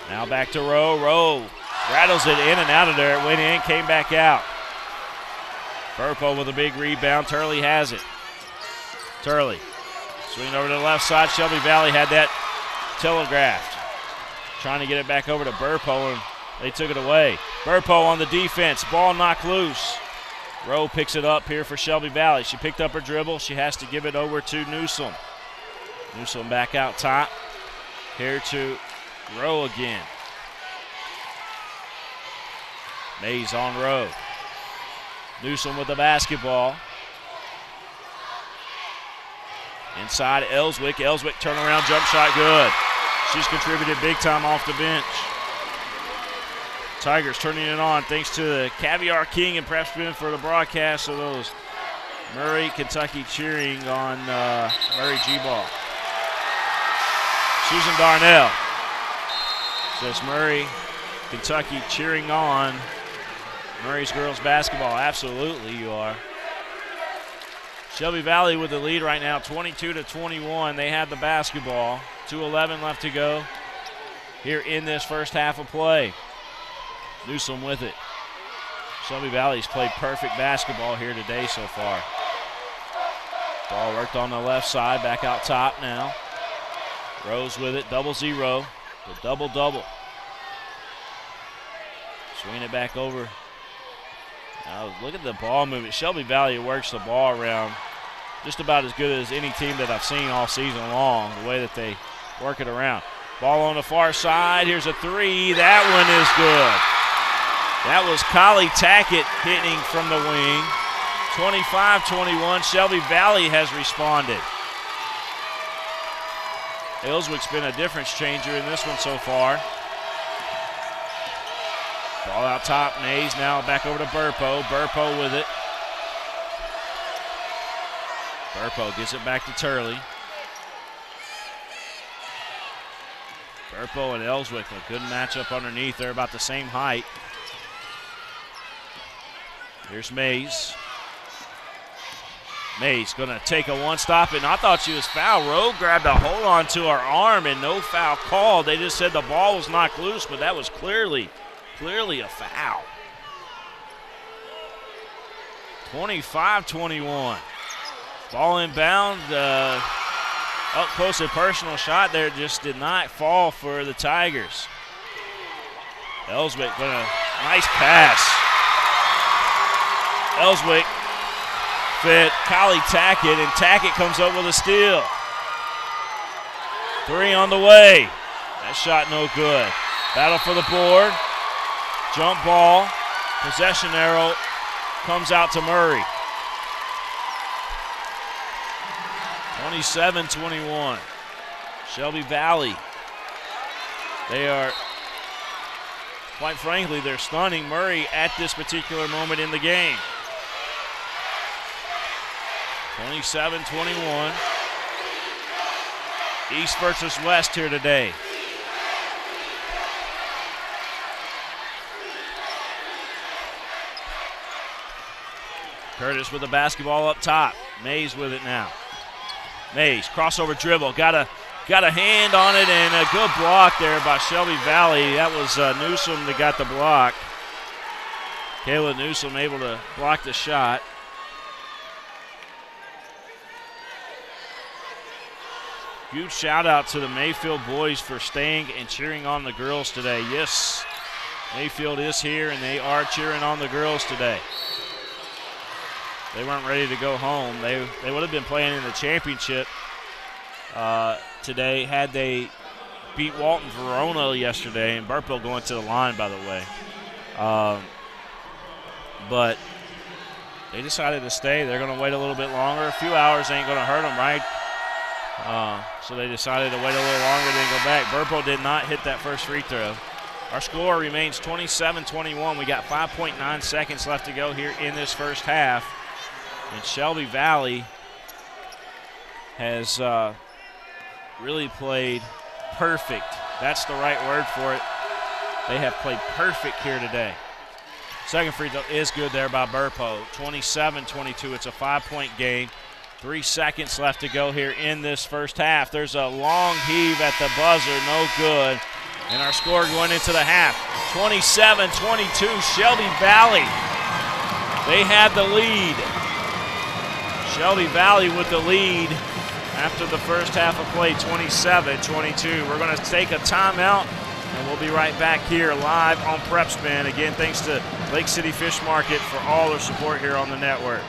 Now back to Rowe. Rowe rattles it in and out of there. It went in, came back out. Burpo with a big rebound. Turley has it. Turley swing over to the left side. Shelby Valley had that telegraphed. Trying to get it back over to Burpo, and they took it away. Burpo on the defense. Ball knocked loose. Rowe picks it up here for Shelby Valley. She picked up her dribble. She has to give it over to Newsome. Newsome back out top. Here to Rowe again. Mays on Rowe. Newsome with the basketball. Inside Ellswick. Ellswick turnaround jump shot good. She's contributed big time off the bench. Tigers turning it on thanks to the Caviar King and PrepSpin for the broadcast of those Murray, Kentucky cheering on Murray G-Ball. Susan Darnell says Murray, Kentucky cheering on Murray's girls basketball. Absolutely you are. Shelby Valley with the lead right now, 22-21. They have the basketball. 2:11 left to go here in this first half of play. Newsome with it. Shelby Valley's played perfect basketball here today so far. Ball worked on the left side, back out top now. Rose with it, 0-0, the double-double. Swing it back over. Now look at the ball movement. Shelby Valley works the ball around just about as good as any team that I've seen all season long, the way that they work it around. Ball on the far side. Here's a three. That one is good. That was Kylie Tackett hitting from the wing. 25-21. Shelby Valley has responded. Ellswick's been a difference changer in this one so far. Ball out top. Mays now back over to Burpo. Burpo with it. Burpo gets it back to Turley. Burpo and Ellswick, a good matchup underneath. They're about the same height. Here's Mays. Mays going to take a one-stop, and I thought she was fouled. Rowe grabbed a hold on to her arm, and no foul called. They just said the ball was knocked loose, but that was clearly a foul. 25-21. Ball inbound. Up close and personal shot there, just did not fall for the Tigers. Ellswick with a nice pass. Ellswick fit Kylie Tackett, and Tackett comes up with a steal. Three on the way. That shot no good. Battle for the board. Jump ball. Possession arrow comes out to Murray. 27-21. Shelby Valley. They are, quite frankly, they're stunning Murray at this particular moment in the game. 27-21. East versus West here today. Curtis with the basketball up top. Mays with it now. Mays, crossover dribble, got a hand on it, and a good block there by Shelby Valley. That was Newsome that got the block. Kayla Newsome able to block the shot. Huge shout out to the Mayfield boys for staying and cheering on the girls today. Yes, Mayfield is here, and they are cheering on the girls today. They weren't ready to go home. They would have been playing in the championship today had they beat Walton Verona yesterday, and Burpeville going to the line, by the way. But they decided to stay. They're going to wait a little bit longer. A few hours ain't going to hurt them, right? So they decided to wait a little longer than go back. Burpeville did not hit that first free throw. Our score remains 27-21. We got 5.9 seconds left to go here in this first half. And Shelby Valley has really played perfect. That's the right word for it. They have played perfect here today. Second free throw is good there by Burpo. 27-22. It's a 5-point game. 3 seconds left to go here in this first half. There's a long heave at the buzzer, no good. And our score going into the half, 27-22, Shelby Valley. They had the lead. Shelby Valley with the lead after the first half of play, 27-22. We're going to take a timeout, and we'll be right back here live on PrepSpin. Again, thanks to Lake City Fish Market for all their support here on the network.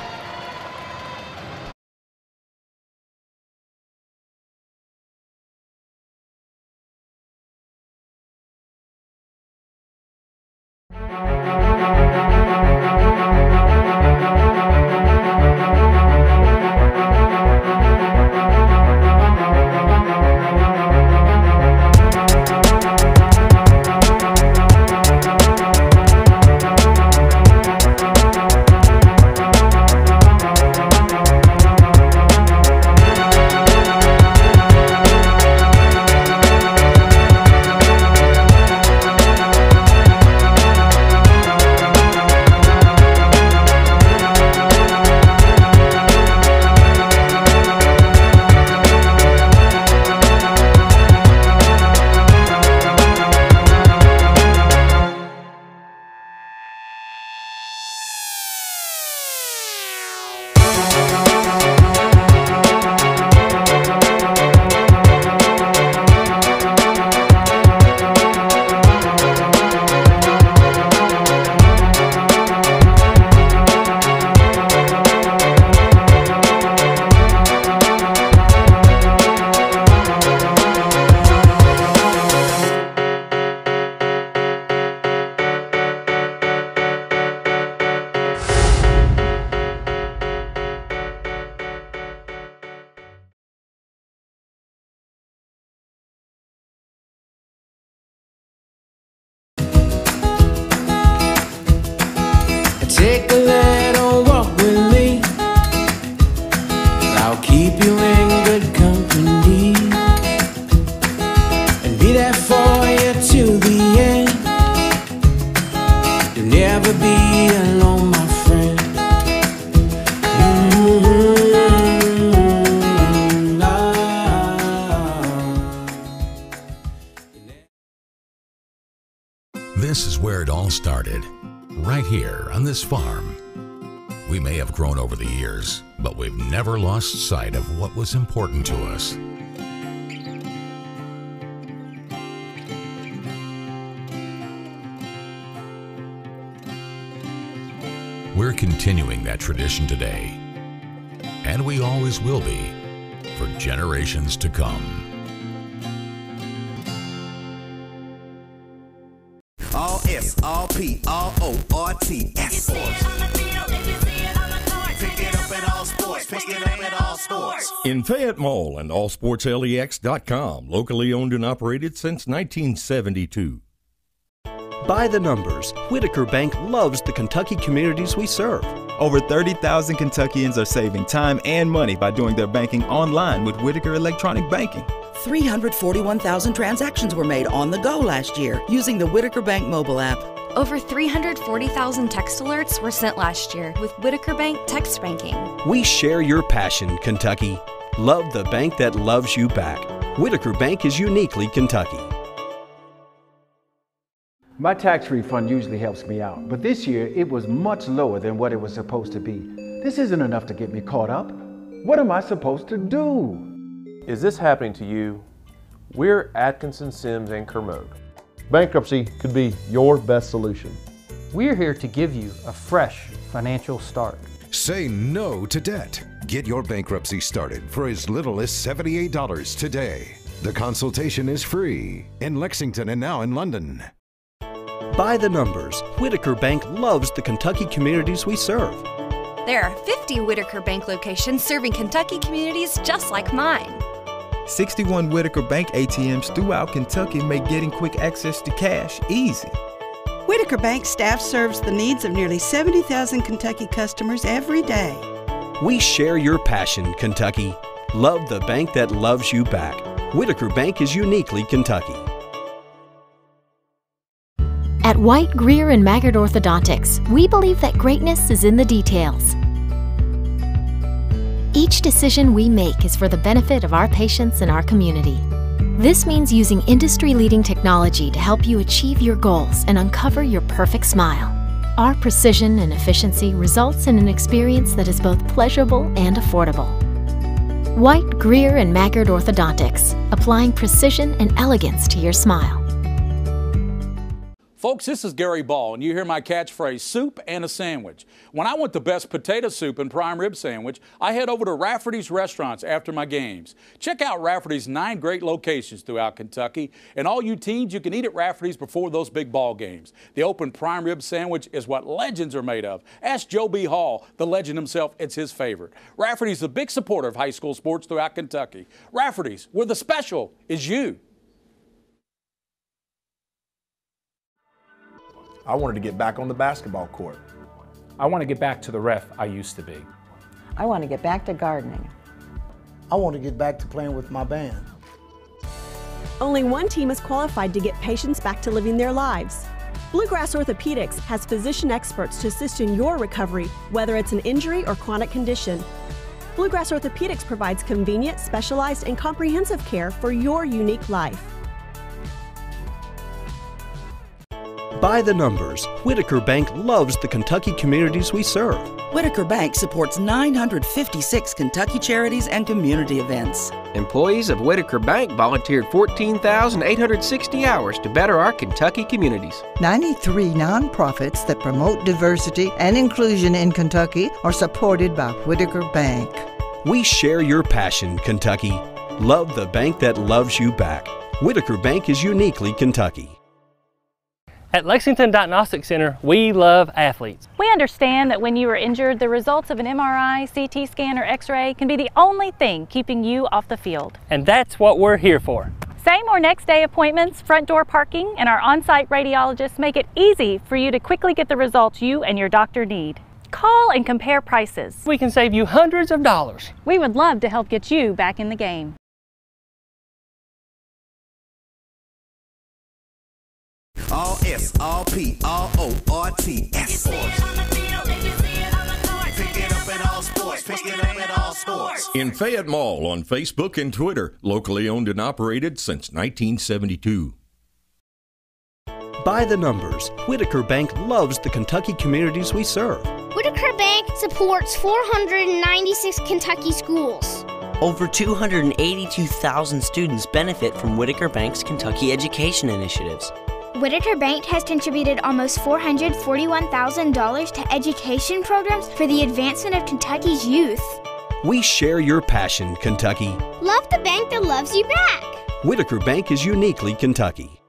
Take a little walk with me. I'll keep you in good company and be there for you till the end. You'll never be alone, my friend. This is where it all started. Right here on this farm. We may have grown over the years, but we've never lost sight of what was important to us. We're continuing that tradition today, and we always will be for generations to come. All S, all P, all O, R-T-S. Sports. Pick it up at All Sports. Pick it up at All Sports. In Fayette Mall and ALLSPORTSLEX.com, locally owned and operated since 1972. By the numbers, Whitaker Bank loves the Kentucky communities we serve. Over 30,000 Kentuckians are saving time and money by doing their banking online with Whitaker Electronic Banking. 341,000 transactions were made on the go last year using the Whitaker Bank mobile app. Over 340,000 text alerts were sent last year with Whitaker Bank text banking. We share your passion, Kentucky. Love the bank that loves you back. Whitaker Bank is uniquely Kentucky. My tax refund usually helps me out, but this year it was much lower than what it was supposed to be. This isn't enough to get me caught up. What am I supposed to do? Is this happening to you? We're Atkinson, Sims, and Kermode. Bankruptcy could be your best solution. We're here to give you a fresh financial start. Say no to debt. Get your bankruptcy started for as little as $78 today. The consultation is free in Lexington and now in London. By the numbers, Whitaker Bank loves the Kentucky communities we serve. There are 50 Whitaker Bank locations serving Kentucky communities just like mine. 61 Whitaker Bank ATMs throughout Kentucky make getting quick access to cash easy. Whitaker Bank staff serves the needs of nearly 70,000 Kentucky customers every day. We share your passion, Kentucky. Love the bank that loves you back. Whitaker Bank is uniquely Kentucky. At White, Greer, and Maggard Orthodontics, we believe that greatness is in the details. Each decision we make is for the benefit of our patients and our community. This means using industry-leading technology to help you achieve your goals and uncover your perfect smile. Our precision and efficiency results in an experience that is both pleasurable and affordable. White, Greer, and Maggard Orthodontics, applying precision and elegance to your smile. Folks, this is Gary Ball, and you hear my catchphrase, soup and a sandwich. When I want the best potato soup and prime rib sandwich, I head over to Rafferty's restaurants after my games. Check out Rafferty's 9 great locations throughout Kentucky, and all you teens, you can eat at Rafferty's before those big ball games. The open prime rib sandwich is what legends are made of. Ask Joe B. Hall, the legend himself, it's his favorite. Rafferty's a big supporter of high school sports throughout Kentucky. Rafferty's, where the special is you. I wanted to get back on the basketball court. I want to get back to the ref I used to be. I want to get back to gardening. I want to get back to playing with my band. Only one team is qualified to get patients back to living their lives. Bluegrass Orthopedics has physician experts to assist in your recovery, whether it's an injury or chronic condition. Bluegrass Orthopedics provides convenient, specialized, and comprehensive care for your unique life. By the numbers, Whitaker Bank loves the Kentucky communities we serve. Whitaker Bank supports 956 Kentucky charities and community events. Employees of Whitaker Bank volunteered 14,860 hours to better our Kentucky communities. 93 nonprofits that promote diversity and inclusion in Kentucky are supported by Whitaker Bank. We share your passion, Kentucky. Love the bank that loves you back. Whitaker Bank is uniquely Kentucky. At Lexington Diagnostic Center, we love athletes. We understand that when you are injured, the results of an MRI, CT scan, or X-ray can be the only thing keeping you off the field. And that's what we're here for. Same or next day appointments, front door parking, and our on-site radiologists make it easy for you to quickly get the results you and your doctor need. Call and compare prices. We can save you hundreds of dollars. We would love to help get you back in the game. All S, all P, all O, RTS. Pick it up at all sports. Pick it up at all sports. In Fayette Mall on Facebook and Twitter, locally owned and operated since 1972. By the numbers, Whitaker Bank loves the Kentucky communities we serve. Whitaker Bank supports 496 Kentucky schools. Over 282,000 students benefit from Whitaker Bank's Kentucky education initiatives. Whitaker Bank has contributed almost $441,000 to education programs for the advancement of Kentucky's youth. We share your passion, Kentucky. Love the bank that loves you back. Whitaker Bank is uniquely Kentucky.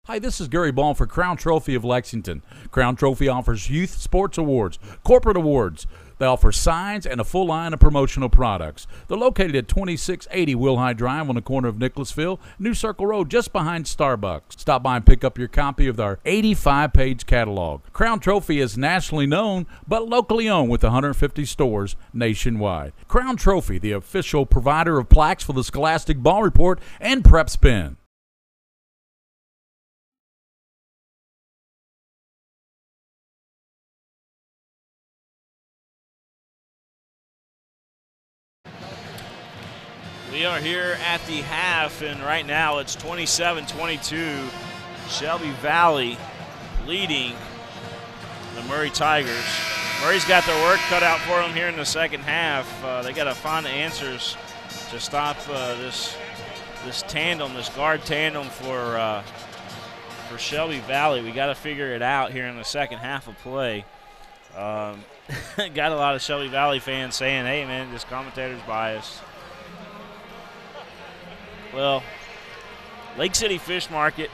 Hi, this is Gary Ball for Crown Trophy of Lexington. Crown Trophy offers youth sports awards, corporate awards. They offer signs and a full line of promotional products. They're located at 2680 Wilhite Drive on the corner of Nicholasville, New Circle Road, just behind Starbucks. Stop by and pick up your copy of our 85-page catalog. Crown Trophy is nationally known, but locally owned with 150 stores nationwide. Crown Trophy, the official provider of plaques for the Scholastic Ball Report and PrepSpin. We are here at the half, and right now it's 27-22. Shelby Valley leading the Murray Tigers. Murray's got their work cut out for them here in the second half. They got to find the answers to stop this tandem, this guard tandem for Shelby Valley. We got to figure it out here in the second half of play. Got a lot of Shelby Valley fans saying, hey, man, this commentator's biased. Well, Lake City Fish Market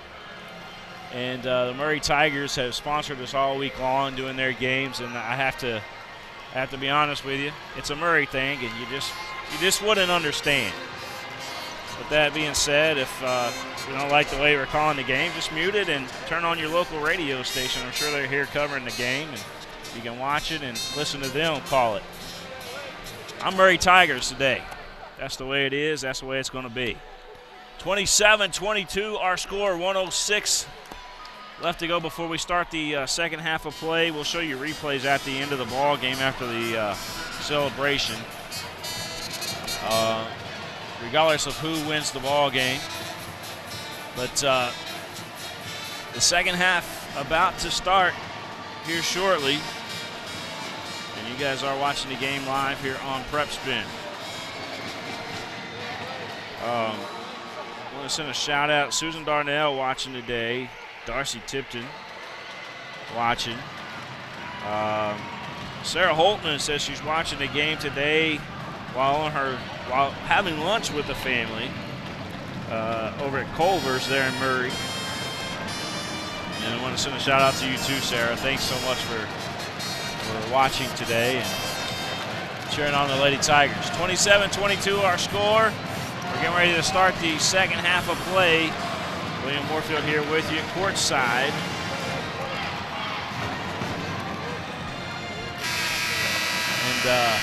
and the Murray Tigers have sponsored us all week long doing their games, and I have to be honest with you, it's a Murray thing, and you just wouldn't understand. With that being said, if you don't like the way we're calling the game, just mute it and turn on your local radio station. I'm sure they're here covering the game, and you can watch it and listen to them call it. I'm Murray Tigers today. That's the way it is. That's the way it's going to be. 27-22, our score, 1:06 left to go before we start the second half of play. We'll show you replays at the end of the ball game after the celebration. Regardless of who wins the ball game. But the second half about to start here shortly. And you guys are watching the game live here on PrepSpin. I want to send a shout out. Susan Darnell watching today. Darcy Tipton watching. Sarah Holtman says she's watching the game today while having lunch with the family over at Culver's there in Murray. And I want to send a shout out to you too, Sarah. Thanks so much for watching today and cheering on the Lady Tigers. 27-22 our score. We're getting ready to start the second half of play. William Moorfield here with you courtside. And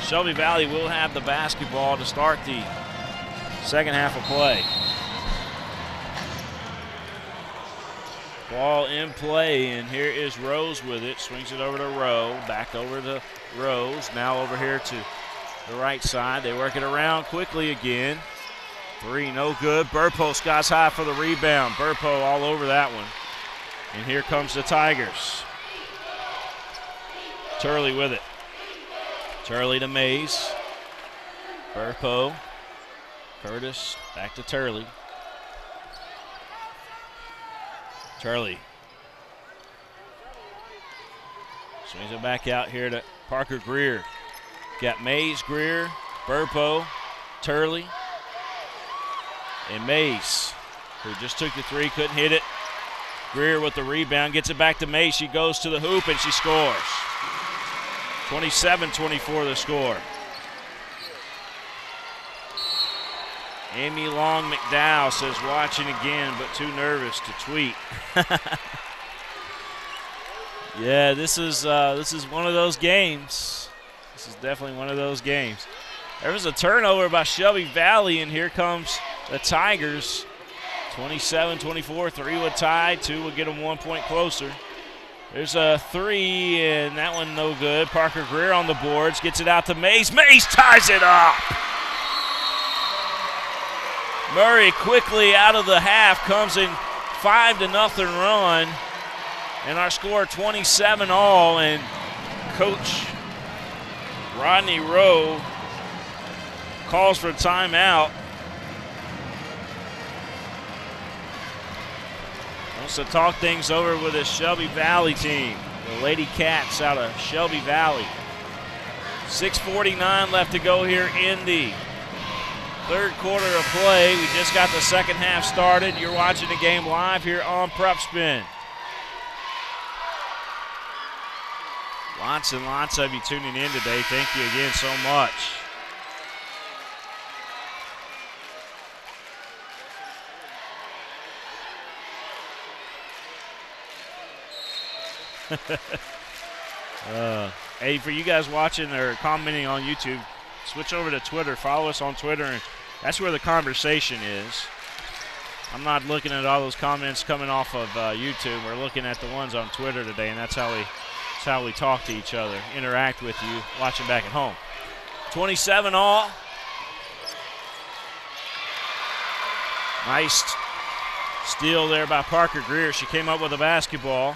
Shelby Valley will have the basketball to start the second half of play. Ball in play, and here is Rose with it. Swings it over to Rowe, back over to Rose. Now over here to the right side. They work it around quickly again. Three, no good. Burpo skies high for the rebound. Burpo all over that one. And here comes the Tigers. Turley with it. Turley to Mays. Burpo. Curtis back to Turley. Turley. Swings it back out here to Parker Greer. Got Mays, Greer, Burpo, Turley, and Mays, who just took the three, couldn't hit it. Greer with the rebound, gets it back to Mays. She goes to the hoop and she scores. 27-24 the score. Amy Long McDowell says watching again, but too nervous to tweet. Yeah, this is one of those games. This is definitely one of those games. There was a turnover by Shelby Valley, and here comes the Tigers. 27-24, 3 would tie, 2 would get them 1 point closer. There's a three, and that one no good. Parker Greer on the boards, gets it out to Mays. Mays ties it up. Murray quickly out of the half comes in 5-0 run, and our score 27-all, and Coach Rodney Rowe calls for timeout. Wants to talk things over with his Shelby Valley team. The Lady Cats out of Shelby Valley. 6:49 left to go here in the third quarter of play. We just got the second half started. You're watching the game live here on PrepSpin. Lots and lots of you tuning in today. Thank you again so much. Hey, for you guys watching or commenting on YouTube, switch over to Twitter. Follow us on Twitter, and that's where the conversation is. I'm not looking at all those comments coming off of YouTube. We're looking at the ones on Twitter today, and that's how we talk to each other, interact with you watching back at home. 27-all, Nice steal there by Parker Greer. She came up with a basketball.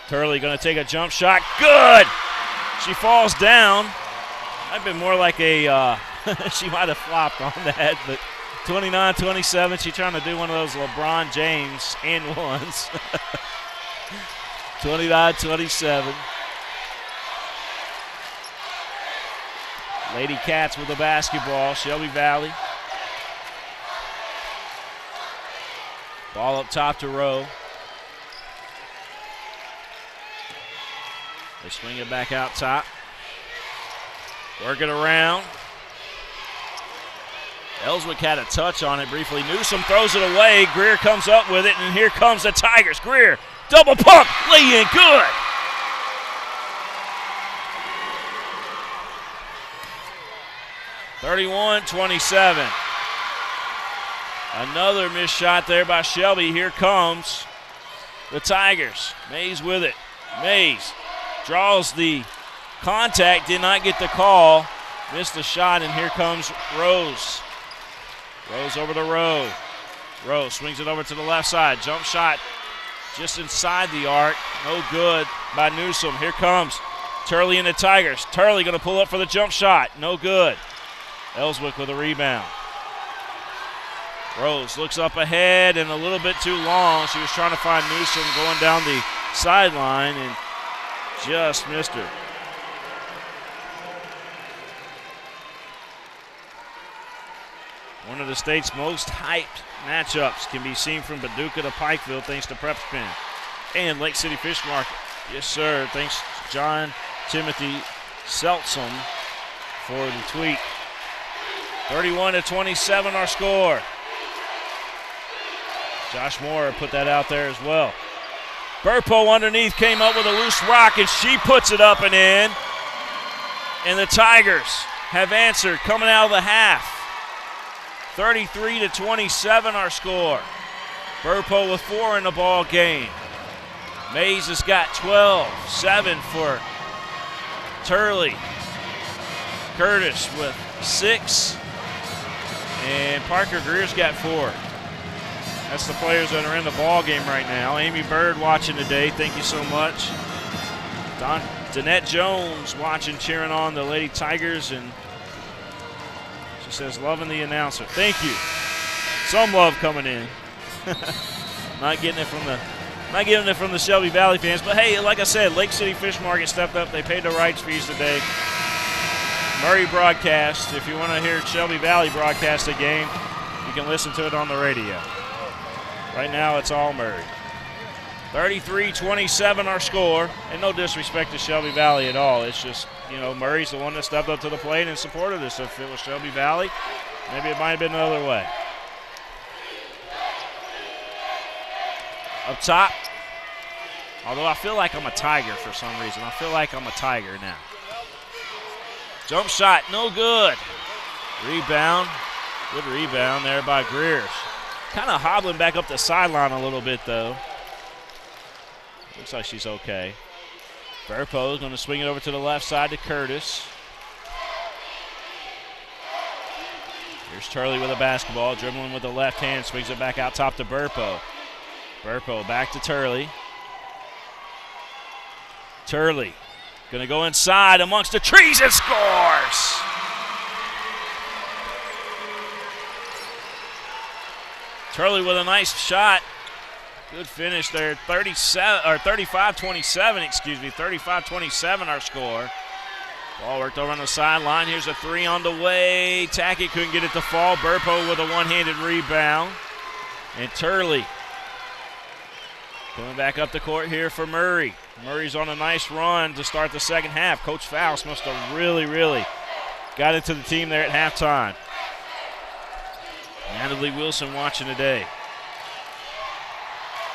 Turley going to take a jump shot. Good! She falls down. Might have been more like a, she might have flopped on that, but 29-27. She's trying to do one of those LeBron James and ones. 29-27. Lady Cats with the basketball. Shelby Valley. Ball up top to Rowe. They swing it back out top. Work it around. Ellswick had a touch on it briefly. Newsom throws it away. Greer comes up with it, and here comes the Tigers. Greer, double pump, lay in, good. (31-27). Another missed shot there by Shelby. Here comes the Tigers. Mays with it. Mays draws the contact, did not get the call. Missed the shot, and here comes Rose. Rose over to Rowe. Rowe swings it over to the left side. Jump shot just inside the arc. No good by Newsom. Here comes Turley and the Tigers. Turley going to pull up for the jump shot. No good. Ellswick with a rebound. Rose looks up ahead and a little bit too long. She was trying to find Newsom going down the sideline and just missed her. One of the state's most hyped matchups can be seen from Paducah to Pikeville thanks to PrepSpin and Lake City Fish Market. Yes, sir. Thanks to John Timothy Seltsom for the tweet. 31-27 our score. Josh Moore put that out there as well. Burpo underneath came up with a loose rock, and she puts it up and in. And the Tigers have answered coming out of the half. 33-27 our score. Burpo with 4 in the ball game. Mays has got 12, 7 for Turley. Curtis with 6. And Parker Greer's got 4. That's the players that are in the ball game right now. Amy Bird watching today. Thank you so much. Danette Jones watching, cheering on the Lady Tigers, and she says, loving the announcer. Thank you. Some love coming in. Not getting it from the Shelby Valley fans, but hey, like I said, Lake City Fish Market stepped up. They paid the rights fees today. Murray broadcast. If you want to hear Shelby Valley broadcast a game, you can listen to it on the radio. Right now, it's all Murray. 33-27 our score, and no disrespect to Shelby Valley at all. It's just, you know, Murray's the one that stepped up to the plate and supported us. If it was Shelby Valley, maybe it might have been another way. Up top, although I feel like I'm a Tiger for some reason. I feel like I'm a Tiger now. Jump shot, no good. Rebound, good rebound there by Greer. Kind of hobbling back up the sideline a little bit, though. Looks like she's okay. Burpo is going to swing it over to the left side to Curtis. Here's Turley with a basketball, dribbling with the left hand, swings it back out top to Burpo. Burpo back to Turley. Turley going to go inside amongst the trees and scores! Turley with a nice shot. Good finish there. 35-27, excuse me. 35-27 our score. Ball worked over on the sideline. Here's a 3 on the way. Tackett couldn't get it to fall. Burpo with a one-handed rebound. And Turley coming back up the court here for Murray. Murray's on a nice run to start the second half. Coach Faust must have really got into the team there at halftime. Natalie Wilson watching today.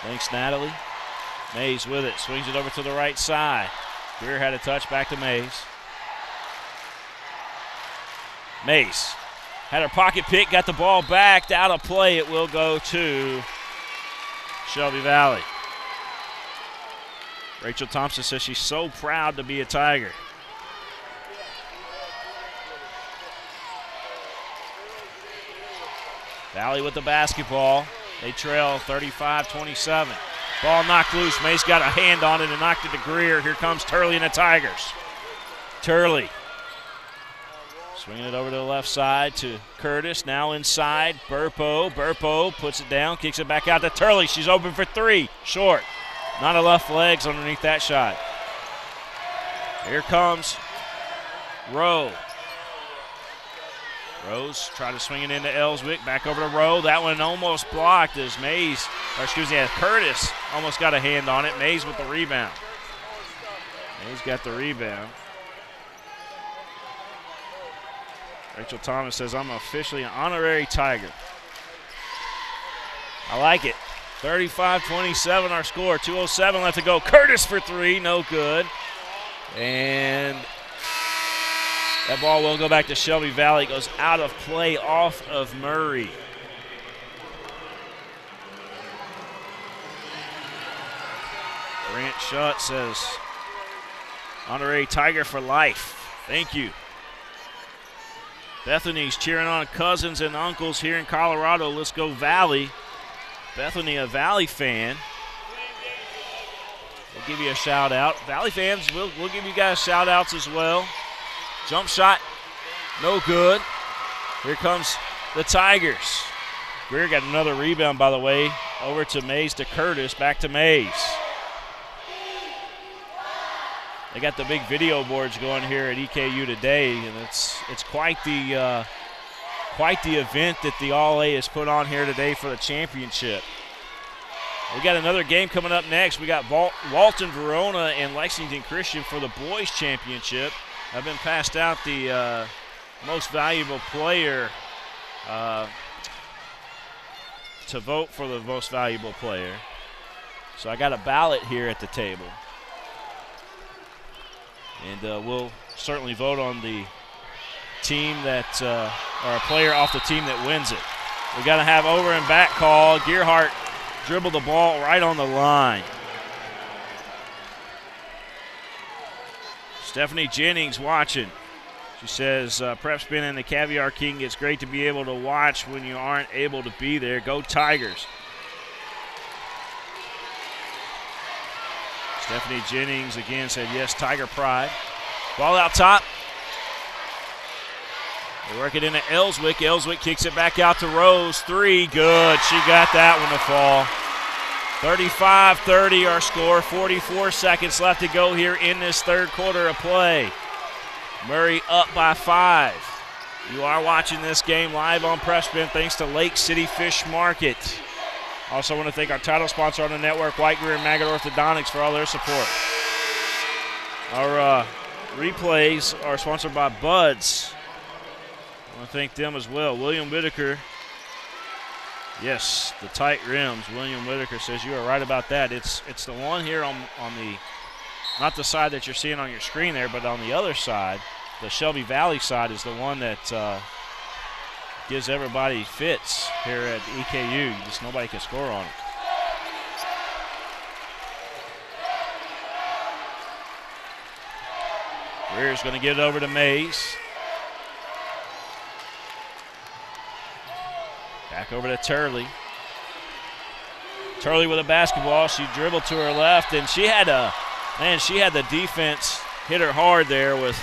Thanks, Natalie. Mays with it. Swings it over to the right side. Greer had a touch back to Mays. Mays had her pocket pick, got the ball back, out of play. It will go to Shelby Valley. Rachel Thompson says she's so proud to be a Tiger. Valley with the basketball. They trail 35-27. Ball knocked loose. Mays got a hand on it and knocked it to Greer. Here comes Turley and the Tigers. Turley swinging it over to the left side to Curtis. Now inside. Burpo puts it down, kicks it back out to Turley. She's open for three. Short. Not enough legs underneath that shot. Here comes Rowe. Rose tried to swing it into Ellswick. Back over to Rowe. That one almost blocked as Curtis almost got a hand on it. Mays with the rebound. Mays got the rebound. Rachel Thomas says, I'm officially an honorary Tiger. I like it. 35-27 our score. 2:07 left to go. Curtis for three. No good. And that ball will go back to Shelby Valley. It goes out of play off of Murray. Grant Shutt says, honorary Tiger for life. Thank you. Bethany's cheering on cousins and uncles here in Colorado. Let's go Valley. Bethany, a Valley fan. We'll give you a shout out. Valley fans, we'll give you guys shout outs as well. Jump shot, no good. Here comes the Tigers. Greer got another rebound, by the way, over to Mays to Curtis, back to Mays. They got the big video boards going here at EKU today, and it's quite the event that the All-A has put on here today for the championship. We got another game coming up next. We got Walton Verona and Lexington Christian for the boys championship. I've been passed out the most valuable player to vote for the most valuable player. So I got a ballot here at the table. And we'll certainly vote on the team that, or a player off the team that wins it. We got to have over and back call. Gearhart dribbled the ball right on the line. Stephanie Jennings watching. She says, PrepSpin and the Caviar King, it's great to be able to watch when you aren't able to be there. Go Tigers. Stephanie Jennings again said, yes, Tiger pride. Ball out top. They work it into Ellswick. Ellswick kicks it back out to Rose. Three, good. She got that one to fall. 35-30 our score. 44 seconds left to go here in this third quarter of play. Murray up by 5. You are watching this game live on PrepSpin thanks to Lake City Fish Market. Also want to thank our title sponsor on the network, White Greer and Maggard Orthodontics, for all their support. Our replays are sponsored by Buds. I want to thank them as well. William Whitaker. Yes, the tight rims. William Whitaker says you are right about that. It's the one here on the, not the side that you're seeing on your screen there, but on the other side, the Shelby Valley side is the one that gives everybody fits here at EKU. Just nobody can score on it. Greer's going to get it over to Mays. Back over to Turley. Turley with a basketball. She dribbled to her left, and she had the defense hit her hard there with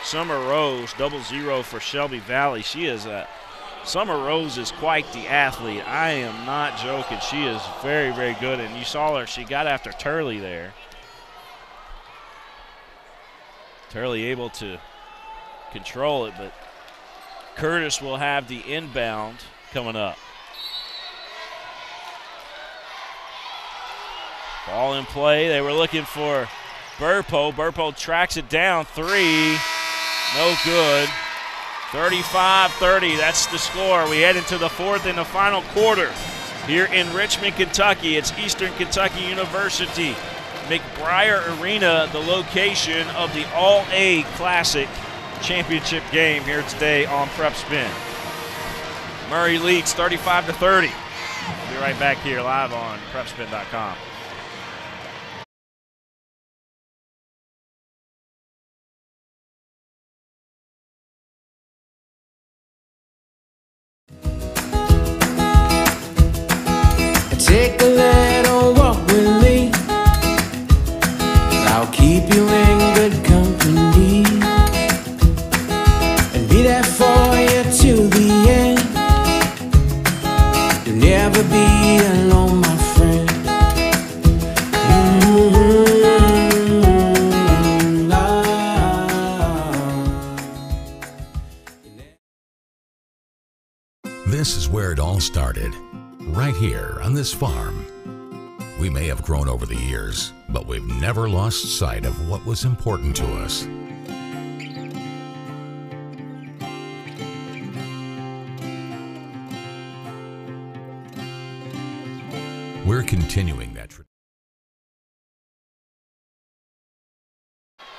Summer Rose, 0-0 for Shelby Valley. Summer Rose is quite the athlete. I am not joking. She is very, very good, and you saw her. She got after Turley there. Turley able to control it, but Curtis will have the inbound coming up. Ball in play. They were looking for Burpo. Burpo tracks it down. 3. No good. 35-30. That's the score. We head into the fourth and the final quarter here in Richmond, Kentucky. It's Eastern Kentucky University. McBriar Arena, the location of the All-A Classic Championship game here today on PrepSpin. Murray leads 35-30. We'll be right back here live on PrepSpin.com. take a little walk with me. I'll keep you in good company and be there for you till the end. You'll never be alone, my friend. This is where it all started, right here on this farm. We may have grown over the years, but we've never lost sight of what was important to us. We're continuing that tradition.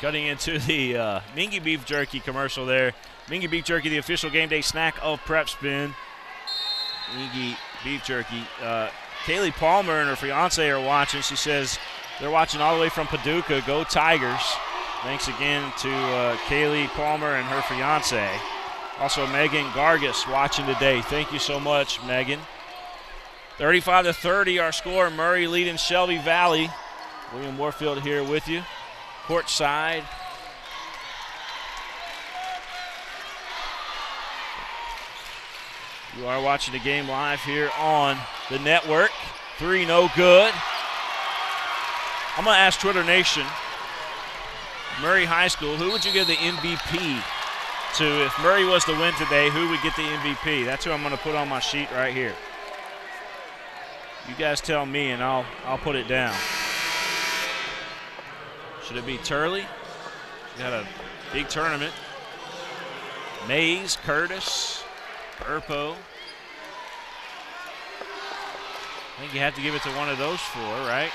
Cutting into the Mingy Beef Jerky commercial there. Mingy Beef Jerky, the official game day snack of PrepSpin. Mingy Beef Jerky. Kaylee Palmer and her fiance are watching. She says they're watching all the way from Paducah. Go Tigers. Thanks again to Kaylee Palmer and her fiance. Also Megan Gargas watching today. Thank you so much, Megan. 35-30 our score. Murray leading Shelby Valley. William Warfield here with you. Court side. You are watching the game live here on the network. 3 no good. I'm going to ask Twitter Nation, Murray High School, who would you give the MVP to? If Murray was to win today, who would get the MVP? That's who I'm going to put on my sheet right here. You guys tell me and I'll put it down. Should it be Turley? Got a big tournament. Mays, Curtis, Burpo. I think you have to give it to one of those 4, right?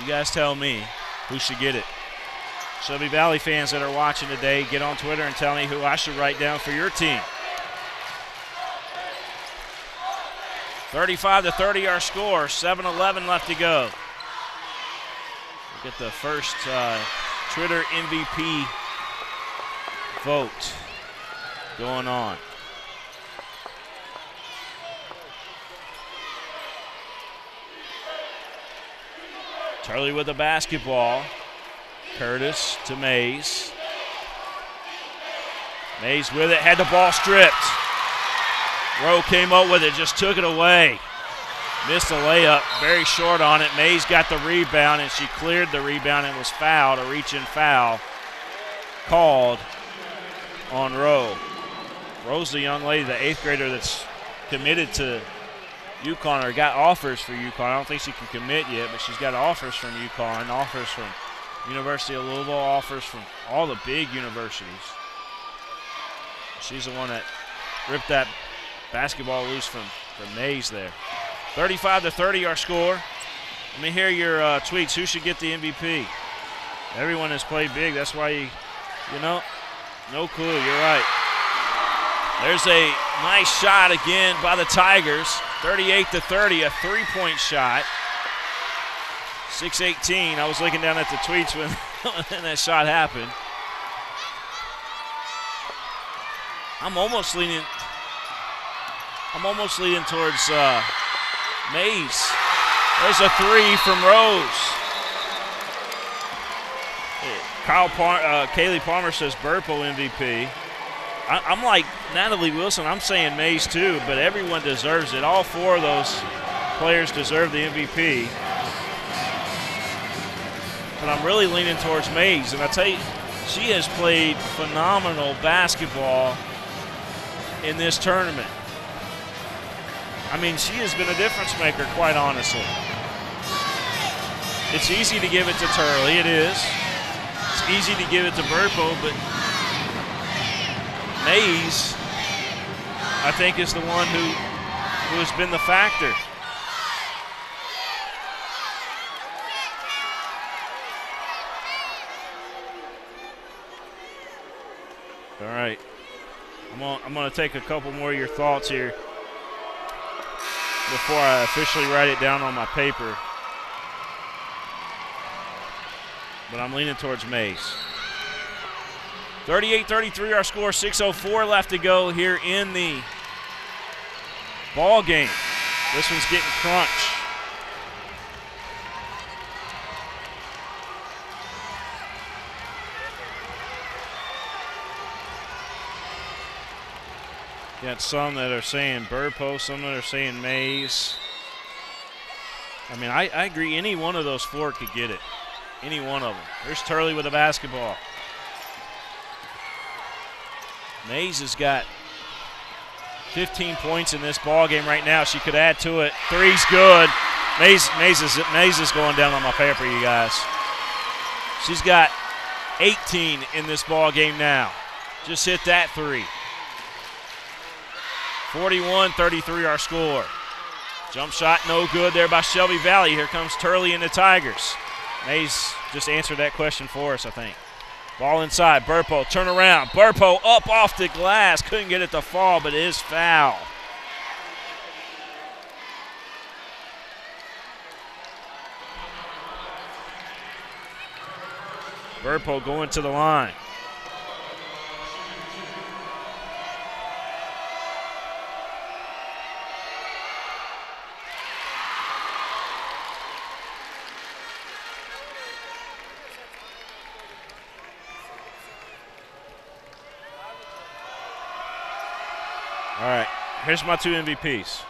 You guys tell me who should get it. Shelby Valley fans that are watching today, get on Twitter and tell me who I should write down for your team. 35-30 our score, 7:11 left to go. We'll get the first Twitter MVP vote going on. Turley with the basketball. Curtis to Mays. Mays with it, had the ball stripped. Rowe came up with it, just took it away. Missed a layup, very short on it. Mays got the rebound, and she cleared the rebound and was fouled, a reach-in foul called on Rowe. Rowe's the young lady, the 8th grader that's committed to UConn, or got offers for UConn. I don't think she can commit yet, but she's got offers from UConn, offers from University of Louisville, offers from all the big universities. She's the one that ripped that basketball loose from Mays there. 35-30 our score. Let me hear your tweets. Who should get the MVP? Everyone has played big. That's why you know, no clue. You're right. There's a nice shot again by the Tigers. 38-30, a 3-point shot. 6:18. I was looking down at the tweets when that shot happened. I'm almost leaning towards Mays. There's a 3 from Rose. Kaylee Palmer says Burpo MVP. I'm like Natalie Wilson. I'm saying Mays too, but everyone deserves it. All 4 of those players deserve the MVP. But I'm really leaning towards Mays. And I tell you, she has played phenomenal basketball in this tournament. I mean, she has been a difference maker, quite honestly. It's easy to give it to Turley, it is. It's easy to give it to Burpo, but Mays, I think, is the one who has been the factor. All right. I'm going to take a couple more of your thoughts here before I officially write it down on my paper. But I'm leaning towards Mays. 38-33 our score, 6:04 left to go here in the ball game. This one's getting crunched. Got some that are saying Burpo, some that are saying Mays. I mean, I agree. Any one of those four could get it. Any one of them. There's Turley with a basketball. Mays has got 15 points in this ball game right now. She could add to it. Three's good. Mays is going down on my paper, you guys. She's got 18 in this ball game now. Just hit that three. 41-33 our score. Jump shot no good there by Shelby Valley. Here comes Turley and the Tigers. Mays just answered that question for us, I think. Ball inside, Burpo, turn around. Burpo up off the glass. Couldn't get it to fall, but it is foul. Burpo going to the line. All right, here's my two MVPs.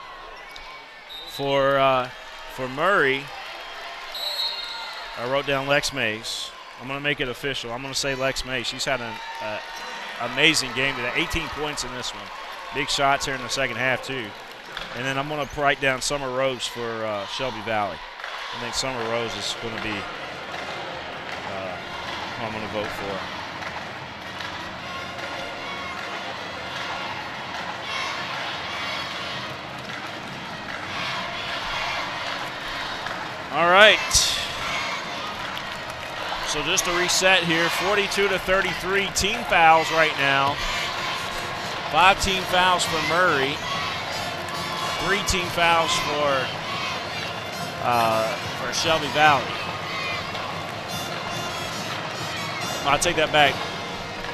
For Murray, I wrote down Lex Mays. I'm going to make it official. I'm going to say Lex Mays. She's had an amazing game today. 18 points in this one. Big shots here in the second half, too. And then I'm going to write down Summer Rose for Shelby Valley. I think Summer Rose is going to be who I'm going to vote for. All right. So just to reset here, 42-33 team fouls right now. 5 team fouls for Murray. 3 team fouls for Shelby Valley. I'll take that back.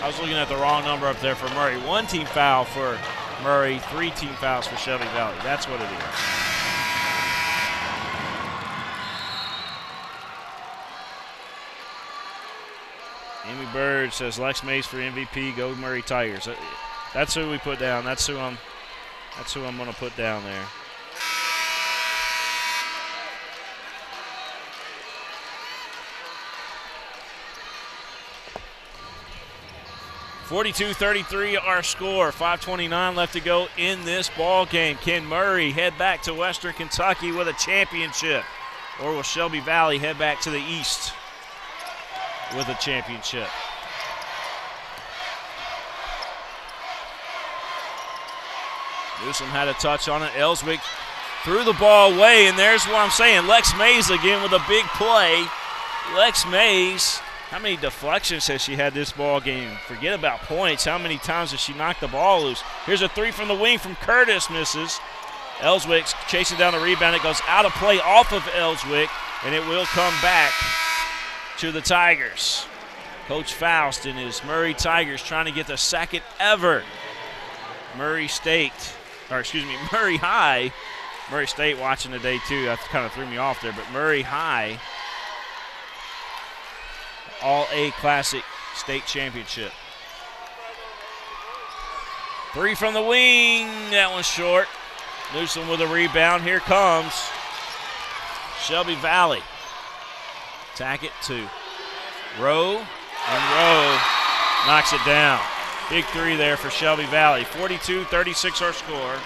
I was looking at the wrong number up there for Murray. 1 team foul for Murray, 3 team fouls for Shelby Valley. That's what it is. Amy Bird says Lex Mays for MVP. Go Murray Tigers. That's who we put down. That's who I'm going to put down there. (42-33) our score. 5:29 left to go in this ball game. Can Murray head back to Western Kentucky with a championship, or will Shelby Valley head back to the East with a championship? Newsom had a touch on it. Ellswick threw the ball away, and there's what I'm saying. Lex Mays again with a big play. Lex Mays, how many deflections has she had this ball game? Forget about points. How many times has she knocked the ball loose? Here's a 3 from the wing from Curtis, misses. Ellswick chasing down the rebound. It goes out of play off of Ellswick, and it will come back to the Tigers. Coach Faust and his Murray Tigers trying to get the second ever Murray High. Murray State watching today too. That kind of threw me off there, but Murray High All-A Classic State Championship. 3 from the wing. That one's short. Newsom with a rebound. Here comes Shelby Valley. Tack it to Rowe, and Rowe knocks it down. Big 3 there for Shelby Valley. 42-36 our score.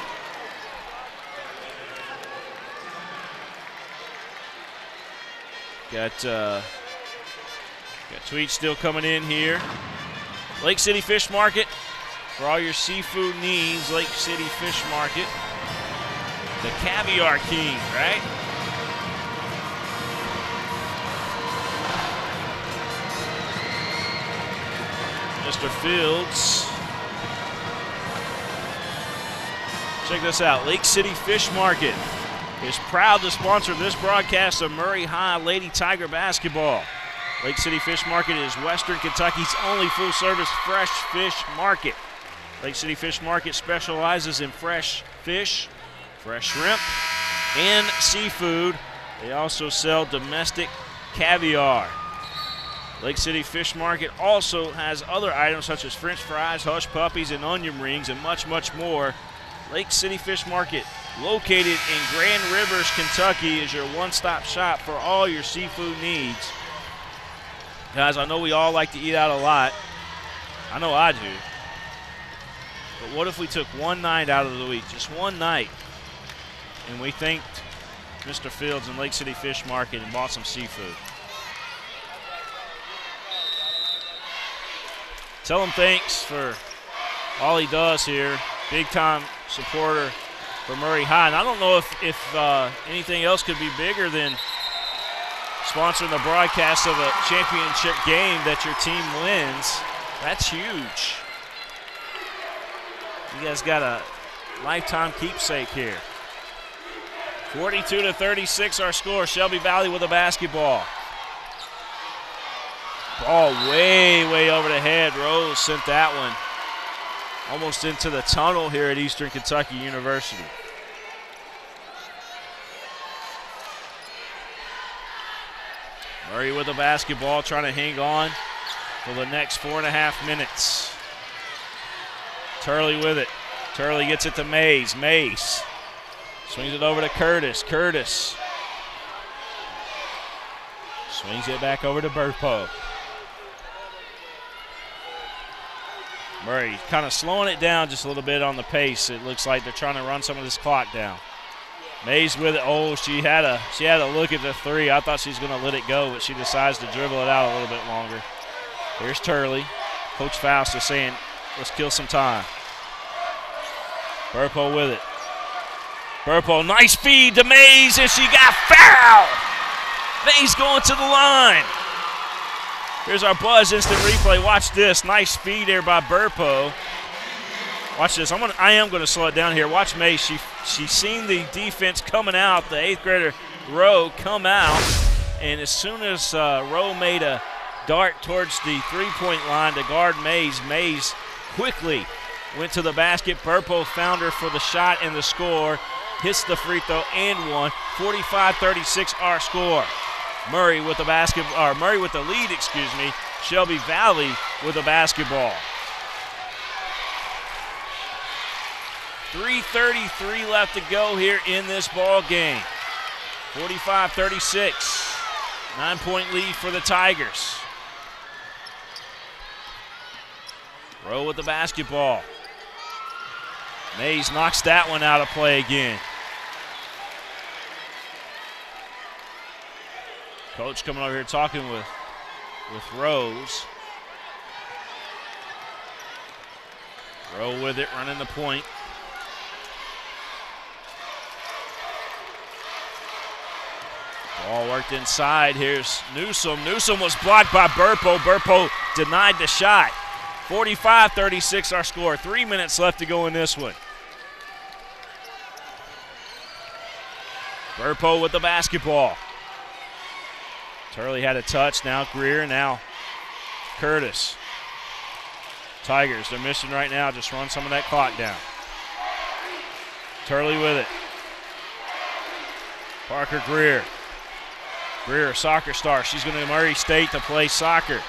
Got tweets still coming in here. Lake City Fish Market. For all your seafood needs, Lake City Fish Market. The Caviar King, right? Mr. Fields. Check this out. Lake City Fish Market is proud to sponsor this broadcast of Murray High Lady Tiger basketball. Lake City Fish Market is Western Kentucky's only full-service fresh fish market. Lake City Fish Market specializes in fresh fish, fresh shrimp, and seafood. They also sell domestic caviar. Lake City Fish Market also has other items such as French fries, hush puppies, and onion rings, and much, much more. Lake City Fish Market, located in Grand Rivers, Kentucky, is your one-stop shop for all your seafood needs. Guys, I know we all like to eat out a lot. I know I do. But what if we took one night out of the week, just one night, and we thanked Mr. Fields and Lake City Fish Market and bought some seafood? Tell him thanks for all he does here. Big-time supporter for Murray High. And I don't know if anything else could be bigger than sponsoring the broadcast of a championship game that your team wins. That's huge. You guys got a lifetime keepsake here. 42-36 our score. Shelby Valley with a basketball. Ball way, way over the head. Rose sent that one almost into the tunnel here at Eastern Kentucky University. Murray with the basketball, trying to hang on for the next 4.5 minutes. Turley with it. Turley gets it to Mays. Mays swings it over to Curtis. Curtis swings it back over to Burpo. Murray kind of slowing it down just a little bit on the pace. It looks like they're trying to run some of this clock down. Mays with it. Oh, she had a look at the three. I thought she was going to let it go, but she decides to dribble it out a little bit longer. Here's Turley. Coach Faust is saying, let's kill some time. Burpo with it. Burpo, nice feed to Mays, and she got fouled. Mays going to the line. Here's our Buzz instant replay. Watch this. Nice speed there by Burpo. Watch this. I am going to slow it down here. Watch Mays. She's seen the defense coming out, the 8th grader Rowe come out, and as soon as Rowe made a dart towards the three-point line to guard Mays, Mays quickly went to the basket. Burpo found her for the shot and the score. Hits the free throw and one. 45-36 our score. Murray with the Murray with the lead, excuse me. Shelby Valley with the basketball. 3:33 left to go here in this ball game. 45-36. 9-point lead for the Tigers. Rowe with the basketball. Mays knocks that one out of play again. Coach coming over here talking with Rose. Rowe with it, running the point. Ball worked inside. Here's Newsom. Newsom was blocked by Burpo. Burpo denied the shot. 45-36 our score. 3 minutes left to go in this one. Burpo with the basketball. Turley had a touch. Now Greer. Now Curtis. Tigers, their mission right now, just run some of that clock down. Turley with it. Parker Greer. Greer, a soccer star. She's going to Murray State to play soccer.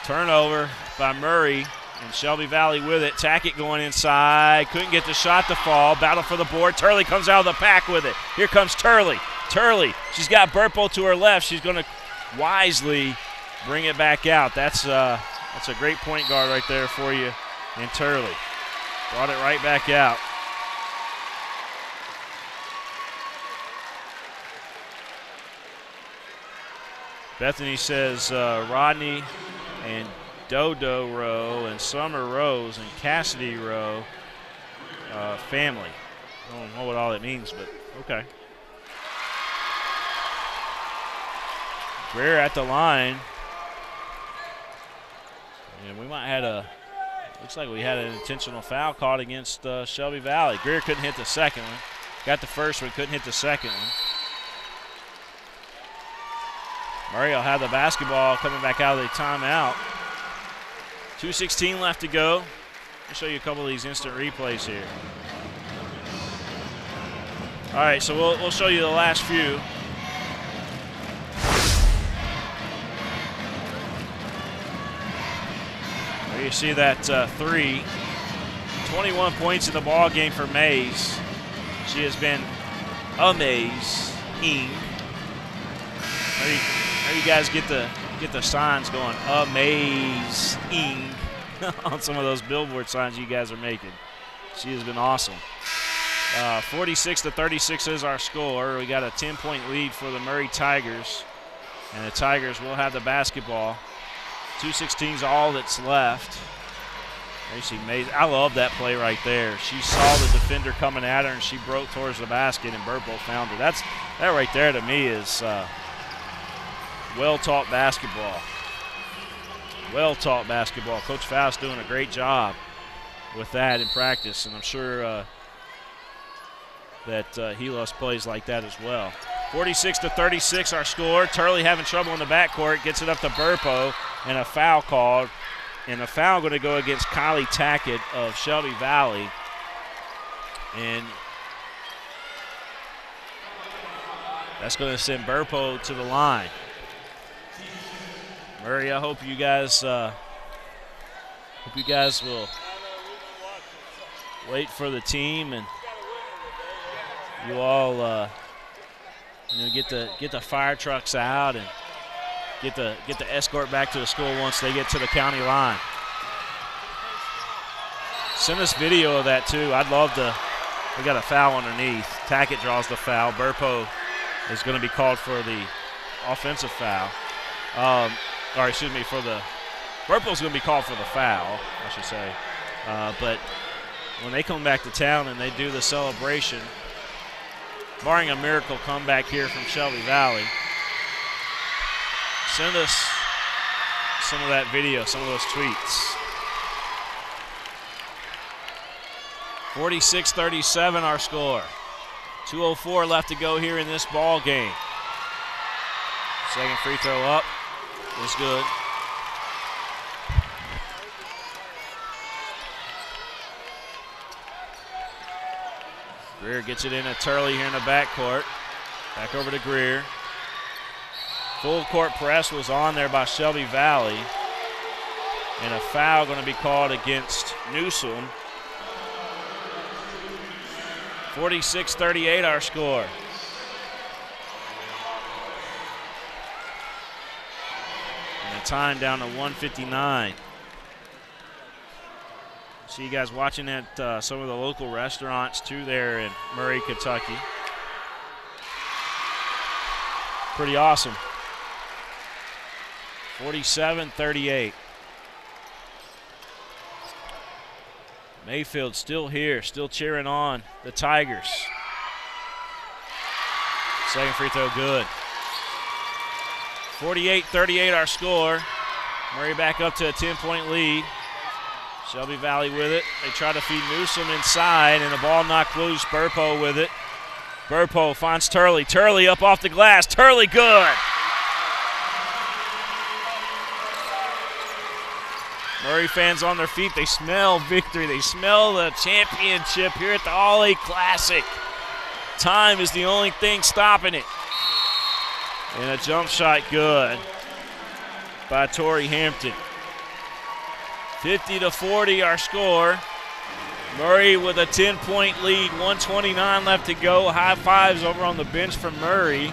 Turnover by Murray, and Shelby Valley with it. Tackett going inside. Couldn't get the shot to fall. Battle for the board. Turley comes out of the pack with it. Here comes Turley. Turley, she's got Burpo to her left. She's going to wisely bring it back out. That's a great point guard right there for you in Turley. Brought it right back out. Bethany says Rodney and Dodo Rowe and Summer Rose and Cassidy Rowe family. I don't know what all that means, but okay. Greer at the line. And we might have looks like we had an intentional foul called against Shelby Valley. Greer couldn't hit the second one. Got the first one, couldn't hit the second one. Murray will have the basketball coming back out of the timeout. 2:16 left to go. I'll show you a couple of these instant replays here. All right, so we'll show you the last few. There you see that 3. 21 points in the ball game for Mays. She has been amazing. There you guys get the signs going. Amazing on some of those billboard signs you guys are making. She has been awesome. 46-36 is our score. We got a 10-point lead for the Murray Tigers, and the Tigers will have the basketball. 2:16 is all that's left. There you see Mays. I love that play right there. She saw the defender coming at her, and she broke towards the basket, and Burpo found her. That right there to me is well-taught basketball. Well-taught basketball. Coach Faust doing a great job with that in practice, and I'm sure that he loves plays like that as well. 46-36 our score. Turley having trouble in the backcourt, gets it up to Burpo, and a foul called. And a foul going to go against Kylie Tackett of Shelby Valley. And that's going to send Burpo to the line. Murray, I hope you guys will wait for the team, and you all get the fire trucks out and get the escort back to the school once they get to the county line. Send us video of that too. I'd love to. We got a foul underneath. Tackett draws the foul. Burpo is going to be called for the offensive foul. Or excuse me, Burpo's going to be called for the foul, I should say. But when they come back to town and they do the celebration, barring a miracle comeback here from Shelby Valley, send us some of that video, some of those tweets. 46-37 our score. 2:04 left to go here in this ball game. Second free throw up is good. Greer gets it in at Turley here in the backcourt. Back over to Greer. Full court press was on there by Shelby Valley. And a foul going to be called against Newsom. 46-38 our score. And the time down to 1:59. See you guys watching at some of the local restaurants too there in Murray, Kentucky. Pretty awesome. 47-38. Mayfield still here, still cheering on the Tigers. Second free throw good. 48-38 our score. Murray back up to a 10-point lead. Shelby Valley with it. They try to feed Newsom inside, and the ball knocked loose. Burpo with it. Burpo finds Turley. Turley up off the glass. Turley good. Murray fans on their feet. They smell victory. They smell the championship here at the All-A Classic. Time is the only thing stopping it. And a jump shot good by Tori Hampton. 50-40 our score. Murray with a 10-point lead. 1:29 left to go. High fives over on the bench from Murray.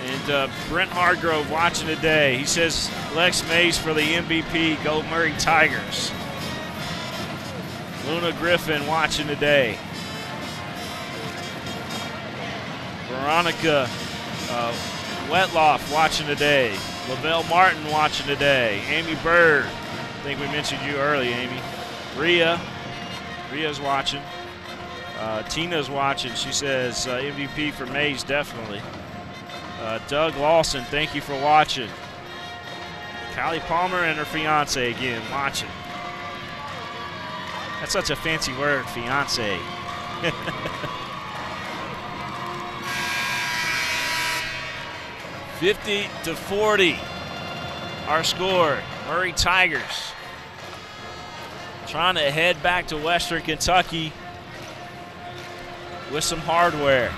And Brent Hargrove watching today. He says Lex Mays for the MVP. Go Murray Tigers. Luna Griffin watching today. Veronica Wetloff watching today. Lavelle Martin watching today. Amy Bird. I think we mentioned you early, Amy. Ria's watching. Tina's watching. She says MVP for Mays, definitely. Doug Lawson, thank you for watching. Callie Palmer and her fiance again watching. That's such a fancy word, fiance. 50-40 our score. Murray Tigers trying to head back to Western Kentucky with some hardware.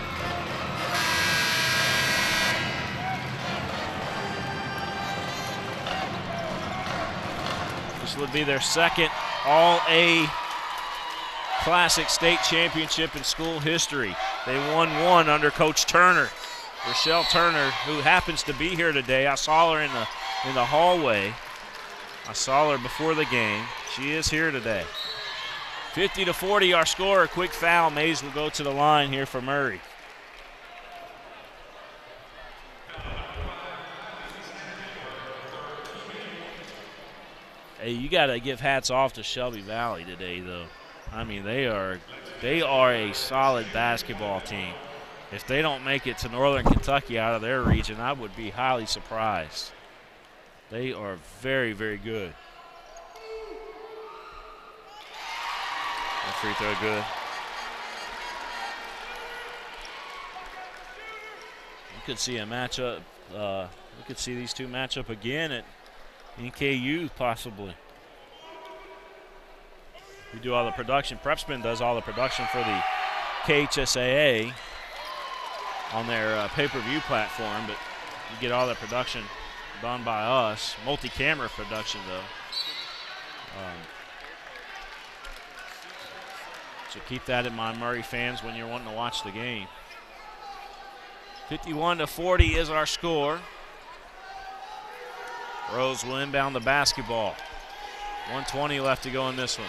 This would be their second All-A Classic State Championship in school history. They won one under Coach Turner. Rochelle Turner, who happens to be here today. I saw her in the hallway. I saw her before the game. She is here today. 50-40 our score. A quick foul. Mays will go to the line here for Murray. Hey, you got to give hats off to Shelby Valley today, though. I mean, they are a solid basketball team. If they don't make it to Northern Kentucky out of their region, I would be highly surprised. They are very, very good. That free throw good. You could see a matchup. We could see these two match up again at NKU possibly. We do all the production. PrepSpin does all the production for the KHSAA on their pay-per-view platform, but you get all the production done by us. Multi-camera production, though. So keep that in mind, Murray fans, when you're wanting to watch the game. 51-40 is our score. Rose will inbound the basketball. 1:20 left to go in this one.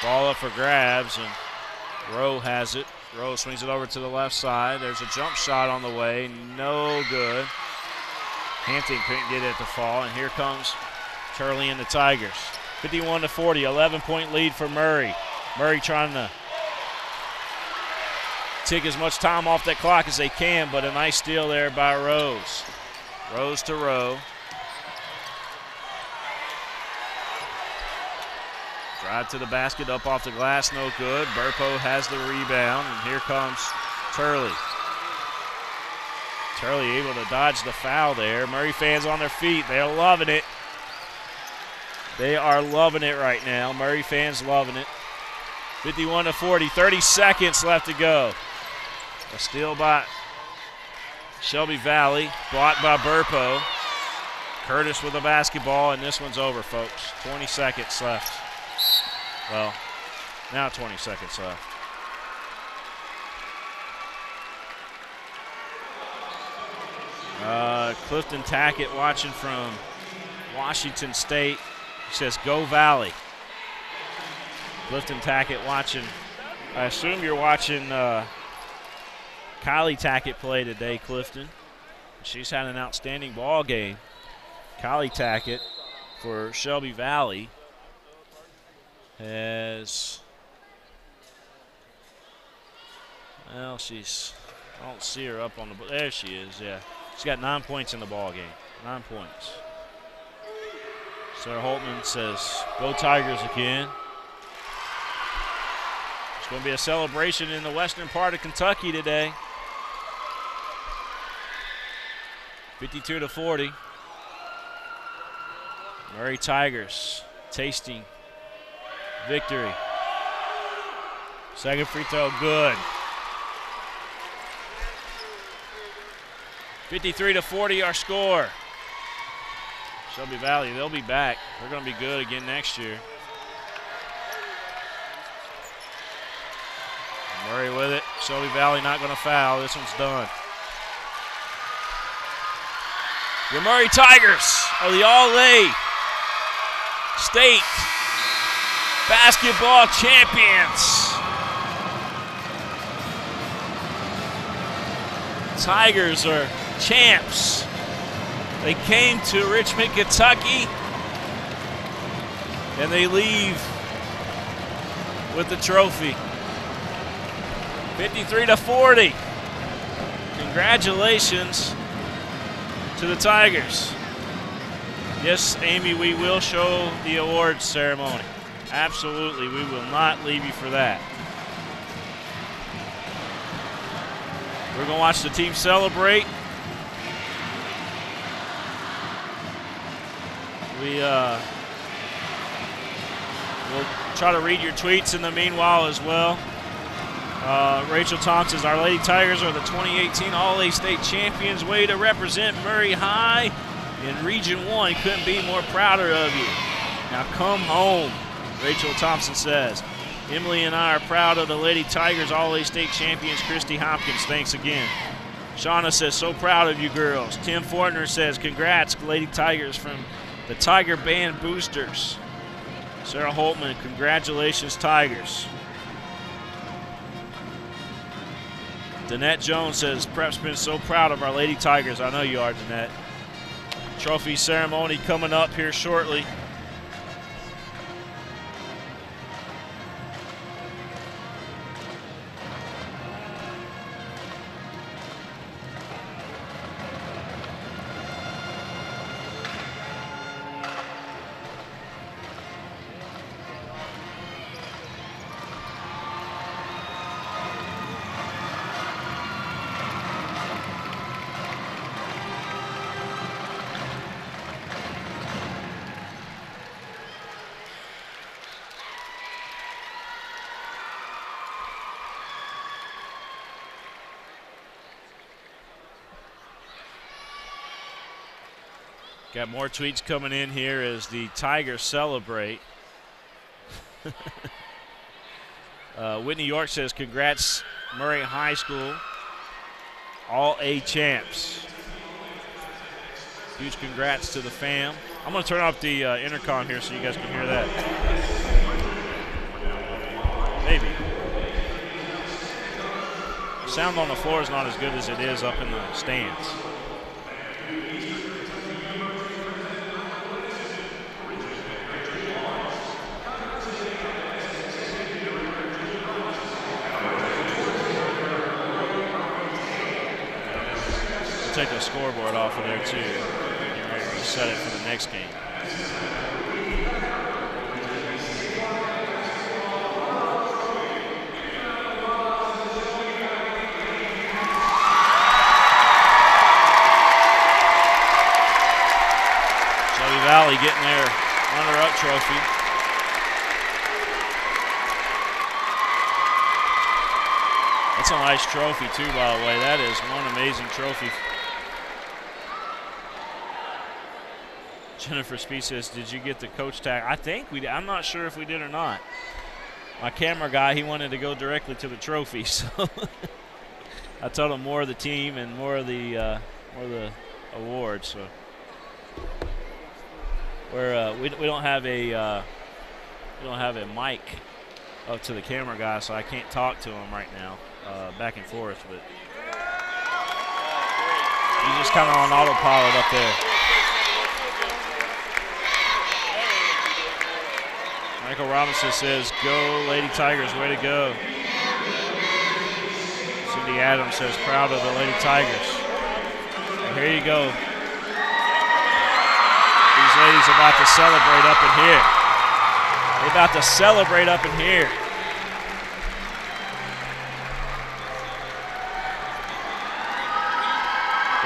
Ball up for grabs, and Rowe has it. Rowe swings it over to the left side. There's a jump shot on the way. No good. Hampton couldn't get it to fall, and here comes Turley and the Tigers. 51-40, 11-point lead for Murray. Murray trying to take as much time off that clock as they can, but a nice steal there by Rose. Rose to Rowe. Drive to the basket, up off the glass, no good. Burpo has the rebound, and here comes Turley. Turley able to dodge the foul there. Murray fans on their feet. They're loving it. They are loving it right now. Murray fans loving it. 51-40, 30 seconds left to go. A steal by Shelby Valley, blocked by Burpo. Curtis with the basketball, and this one's over, folks. 20 seconds left. Well, now 20 seconds left. Clifton Tackett watching from Washington State. He says, "Go Valley." Clifton Tackett watching. I assume you're watching Kylie Tackett play today, Clifton. She's had an outstanding ball game. Kylie Tackett for Shelby Valley has, well, I don't see her up on the, there she is, yeah. She's got 9 points in the ball game, 9 points. Sarah Holtman says, "Go Tigers" again. It's going to be a celebration in the western part of Kentucky today. 52-40. Murray Tigers tasting victory. Second free throw, good. 53-40 our score. Shelby Valley, they'll be back. They're going to be good again next year. Murray with it. Shelby Valley not going to foul. This one's done. Your Murray Tigers are the All-A State basketball champions. Tigers are champs. They came to Richmond, Kentucky, and they leave with the trophy. 53-40. Congratulations to the Tigers. Yes, Amy, we will show the awards ceremony. Absolutely, we will not leave you for that. We're going to watch the team celebrate. We'll try to read your tweets in the meanwhile as well. Rachel Thompson says, our Lady Tigers are the 2018 All-A-State champions. Way to represent Murray High in Region 1. Couldn't be more prouder of you. Now come home, Rachel Thompson says. Emily and I are proud of the Lady Tigers All-A-State champions. Christy Hopkins, thanks again. Shauna says, so proud of you girls. Tim Fortner says, congrats, Lady Tigers from the Tiger Band Boosters. Sarah Holtman, congratulations, Tigers. Danette Jones says, PrepSpin so proud of our Lady Tigers. I know you are, Danette. Trophy ceremony coming up here shortly. Got more tweets coming in here as the Tigers celebrate. Whitney York says, congrats, Murray High School, All-A champs. Huge congrats to the fam. I'm going to turn off the intercom here so you guys can hear that. Maybe. Sound on the floor is not as good as it is up in the stands. Take the scoreboard off of there too. Get ready to set it for the next game. Shelby Valley getting their runner-up trophy. That's a nice trophy too, by the way. That is one amazing trophy. Jennifer Speed says, did you get the coach tag? I think we did. I'm not sure if we did or not. My camera guy, he wanted to go directly to the trophy, so I told him more of the team and more of the awards. So we don't have a mic up to the camera guy, so I can't talk to him right now, back and forth. But he's just kind of on autopilot up there. Michael Robinson says, go Lady Tigers, way to go. Cindy Adams says, proud of the Lady Tigers. And here you go. These ladies about to celebrate up in here. They're about to celebrate up in here.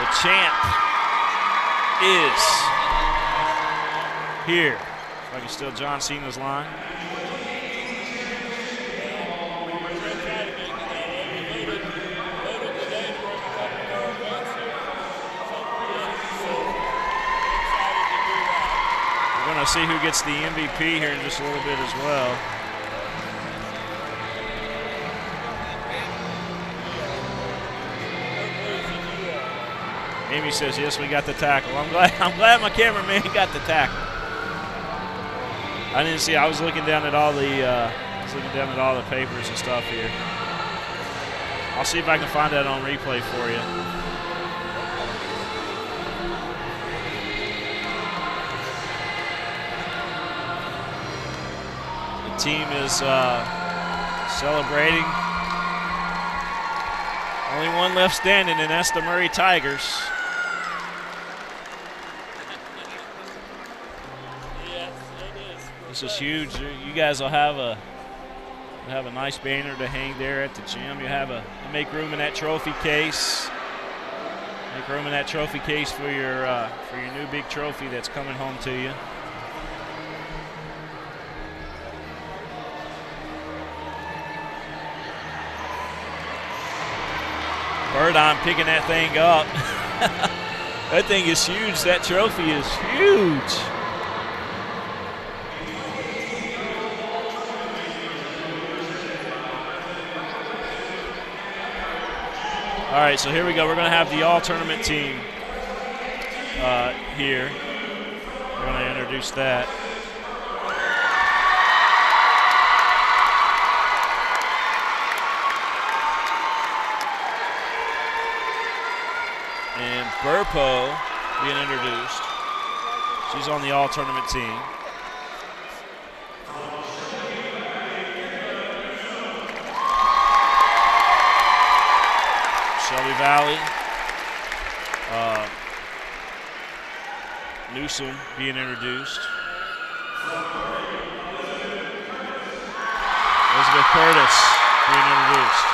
The champ is here. If I can steal John Cena's line. We're going to see who gets the MVP here in just a little bit as well. Amy says, yes, we got the tackle. I'm glad my cameraman got the tackle. I didn't see. I was looking down at all the papers and stuff here. I'll see if I can find that on replay for you. The team is celebrating. Only one left standing, and that's the Murray Tigers. This is huge. You guys will have a nice banner to hang there at the gym. You make room in that trophy case. Make room in that trophy case for your new big trophy that's coming home to you. Burdine picking that thing up. That thing is huge. That trophy is huge. All right, so here we go. We're going to have the all-tournament team here. We're going to introduce that. And Burpo being introduced. She's on the all-tournament team. Shelby Valley. Newsom being introduced. Elizabeth Curtis being introduced.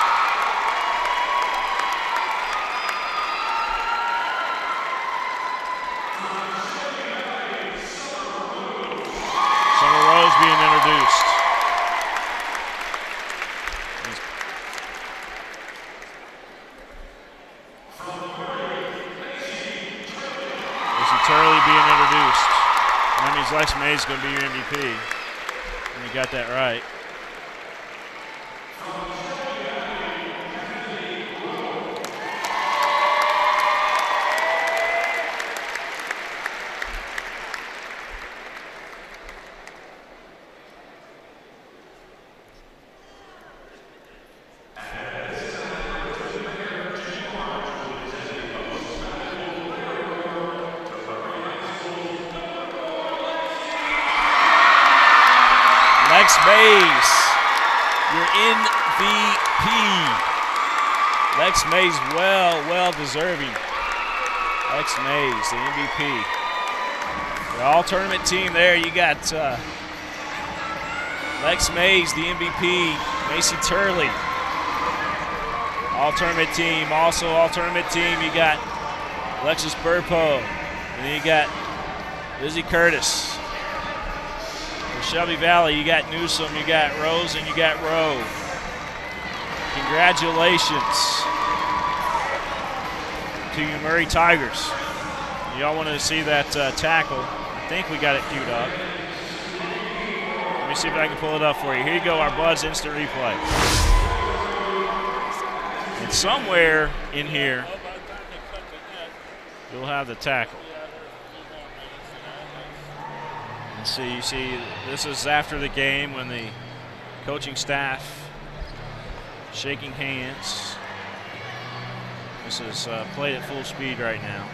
Summer Rose being introduced. Turley being introduced. And that means Lex May is going to be your MVP. And you got that right. Lex Mays, your MVP. Lex Mays, well deserving. Lex Mays, the MVP. The all-tournament team there, you got Lex Mays, the MVP. Macy Turley, all-tournament team. Also all-tournament team, you got Alexis Burpo. And then you got Lizzie Curtis. Shelby Valley, you got Newsom, you got Rose, and you got Rowe. Congratulations to you Murray Tigers. Y'all wanted to see that tackle. I think we got it queued up. Let me see if I can pull it up for you. Here you go, our Buds instant replay. And somewhere in here, you'll have the tackle. So you see, this is after the game when the coaching staff shaking hands. This is played at full speed right now.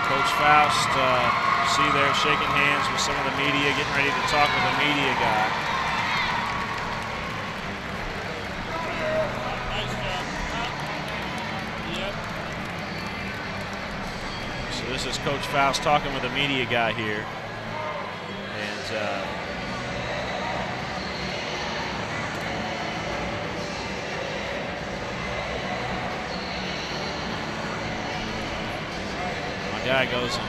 Coach Faust, see there shaking hands with some of the media, getting ready to talk with the media guy. This is Coach Faust talking with the media guy here. And my guy goes and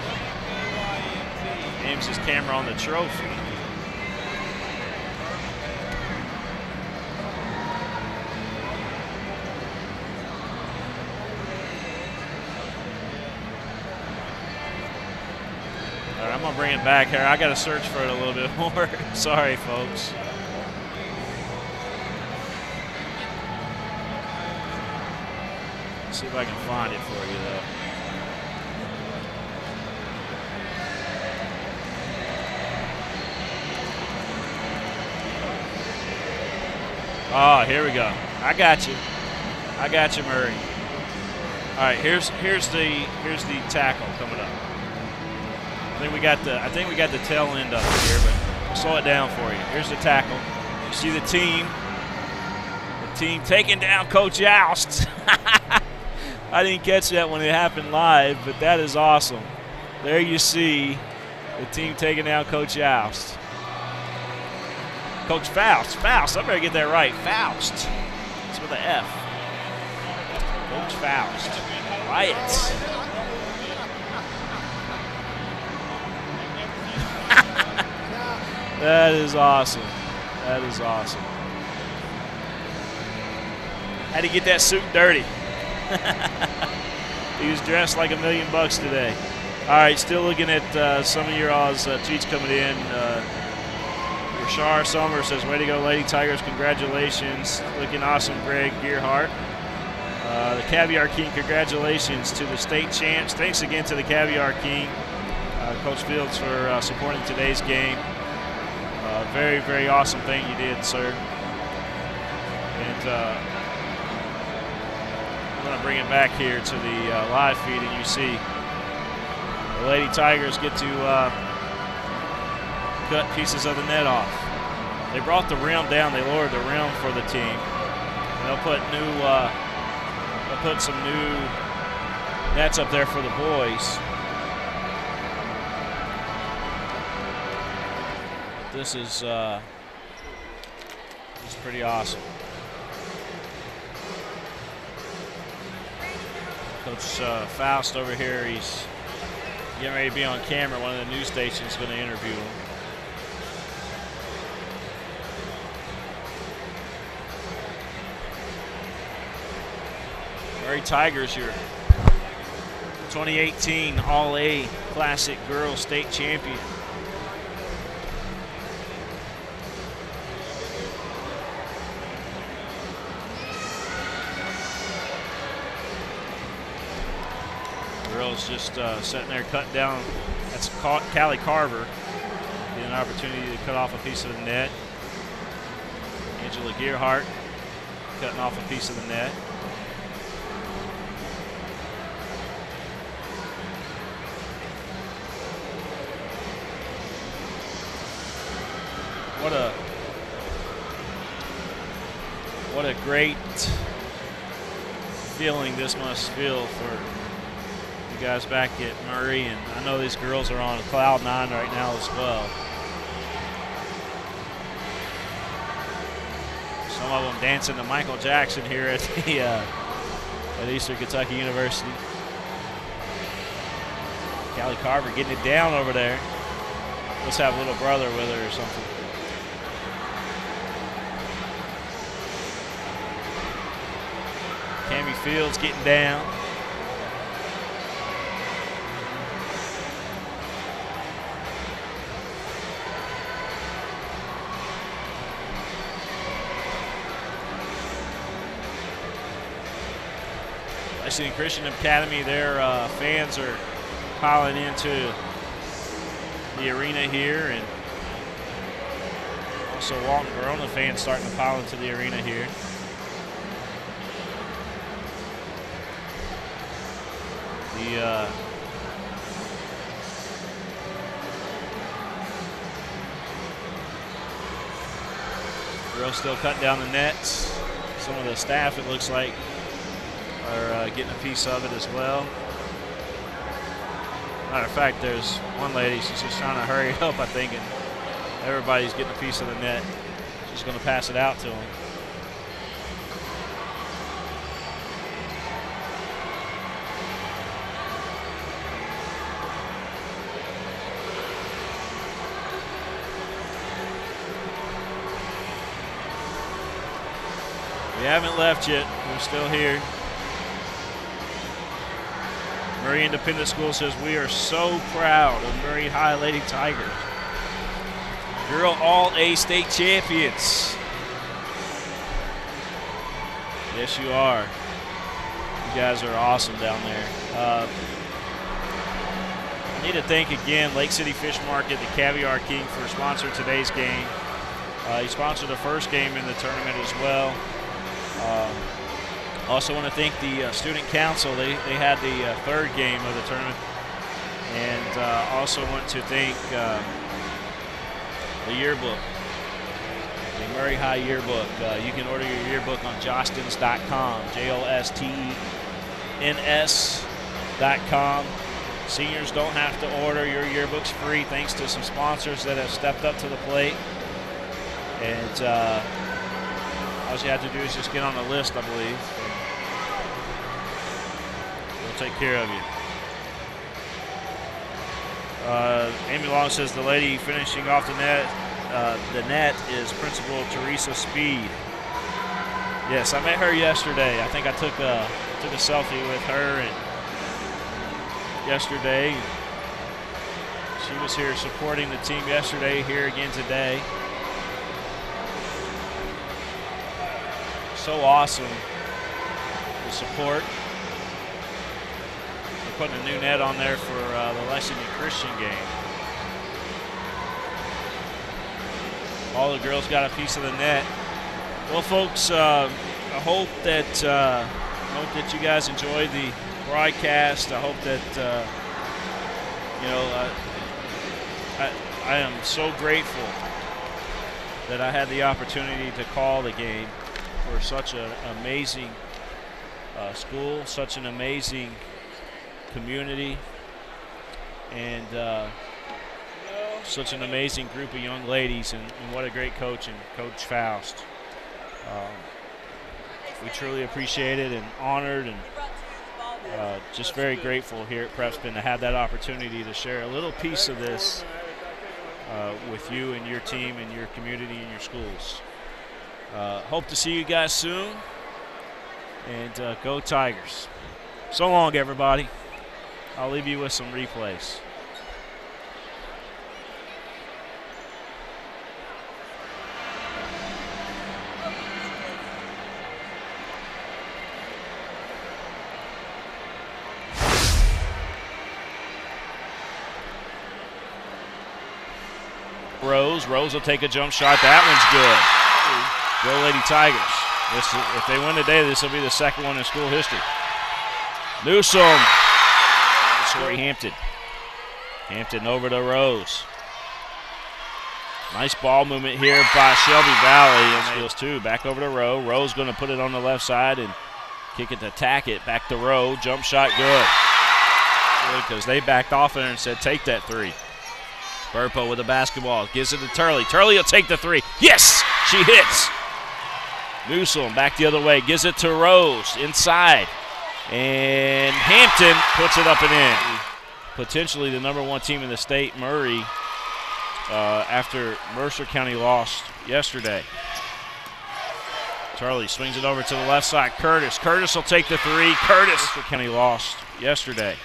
aims his camera on the trophy. I'm gonna bring it back here. I gotta search for it a little bit more. Sorry, folks. Let's see if I can find it for you, though. Oh, here we go. I got you. I got you, Murray. All right, here's the tackle coming up. I think we got the tail end of it here, but we'll slow it down for you. Here's the tackle. You see the team taking down Coach Youst. I didn't catch that when it happened live, but that is awesome. There you see the team taking down Coach Youst. Coach Faust. I better get that right. Faust. It's with an F. Coach Faust. Wyatt. That is awesome. That is awesome. Had to get that suit dirty. He was dressed like $1 million today. All right, still looking at some of your all's tweets coming in. Rashar Sommer says, way to go, Lady Tigers. Congratulations. Looking awesome, Greg Gearhart. The Caviar King, congratulations to the state champs. Thanks again to the Caviar King, Coach Fields, for supporting today's game. Very, very awesome thing you did, sir. And I'm going to bring it back here to the live feed, and you see the Lady Tigers get to cut pieces of the net off. They brought the rim down. They lowered the rim for the team. And they'll put some new nets up there for the boys. This is pretty awesome. Coach Faust over here, he's getting ready to be on camera. One of the news stations is going to interview him. Murray Tigers, your 2018 All-A Classic Girls State Champion. Girls just sitting there cutting down. That's Callie Carver getting an opportunity to cut off a piece of the net. Angela Gearhart cutting off a piece of the net. What a great feeling this must feel for you guys back at Murray, and I know these girls are on cloud 9 right now as well. Some of them dancing to Michael Jackson here at the at Eastern Kentucky University. Callie Carver getting it down over there. Must have a little brother with her or something. Cammy Fields getting down. Lexington Christian Academy, their fans are piling into the arena here, and also Walton Verona fans starting to pile into the arena here. The girls still cutting down the nets. Some of the staff, it looks like, are getting a piece of it as well. Matter of fact, there's one lady, she's just trying to hurry up, I think, and everybody's getting a piece of the net. She's going to pass it out to them. We haven't left yet. We're still here. Murray Independent School says, we are so proud of Murray High Lady Tigers. Girl All-A State Champions. Yes, you are. You guys are awesome down there. I need to thank again Lake City Fish Market, the Caviar King, for sponsoring today's game. He sponsored the first game in the tournament as well. Also want to thank the student council. They had the third game of the tournament. And also want to thank the yearbook, the Murray High yearbook. You can order your yearbook on jostens.com, JOSTENS.com. Seniors don't have to order. Your yearbook's free thanks to some sponsors that have stepped up to the plate. And all you have to do is just get on the list, I believe. We'll take care of you. Amy Long says the lady finishing off the net the net is Principal Teresa Speed. Yes, I met her yesterday. I think I took a selfie with her yesterday. She was here supporting the team yesterday, here again today. So awesome, the support. They're putting a new net on there for the Lexington Christian game. All the girls got a piece of the net. Well, folks, I hope that you guys enjoyed the broadcast. I hope that I am so grateful that I had the opportunity to call the game for such an amazing school, such an amazing community, and such an amazing group of young ladies, and what a great coach, and Coach Faust. We truly appreciate it and honored, and just very grateful here at PrepSpin to have that opportunity to share a little piece of this with you and your team and your community and your schools. Hope to see you guys soon, and go Tigers. So long, everybody. I'll leave you with some replays. Rose will take a jump shot. That one's good. Go Lady Tigers. If they win today, this will be the second one in school history. Newsome. Sorry, Hampton. Hampton over to Rose. Nice ball movement here by Shelby Valley. And steals two. Back over to Rowe. Rowe's going to put it on the left side and kick it to Tackett. Back to Rowe. Jump shot good. Because they backed off there and said, take that three. Burpo with the basketball, gives it to Turley. Turley will take the three. Yes, she hits. Newsome back the other way, gives it to Rose inside. And Hampton puts it up and in. Potentially the #1 team in the state, Murray, after Mercer County lost yesterday. Turley swings it over to the left side. Curtis will take the three. Mercer County lost yesterday.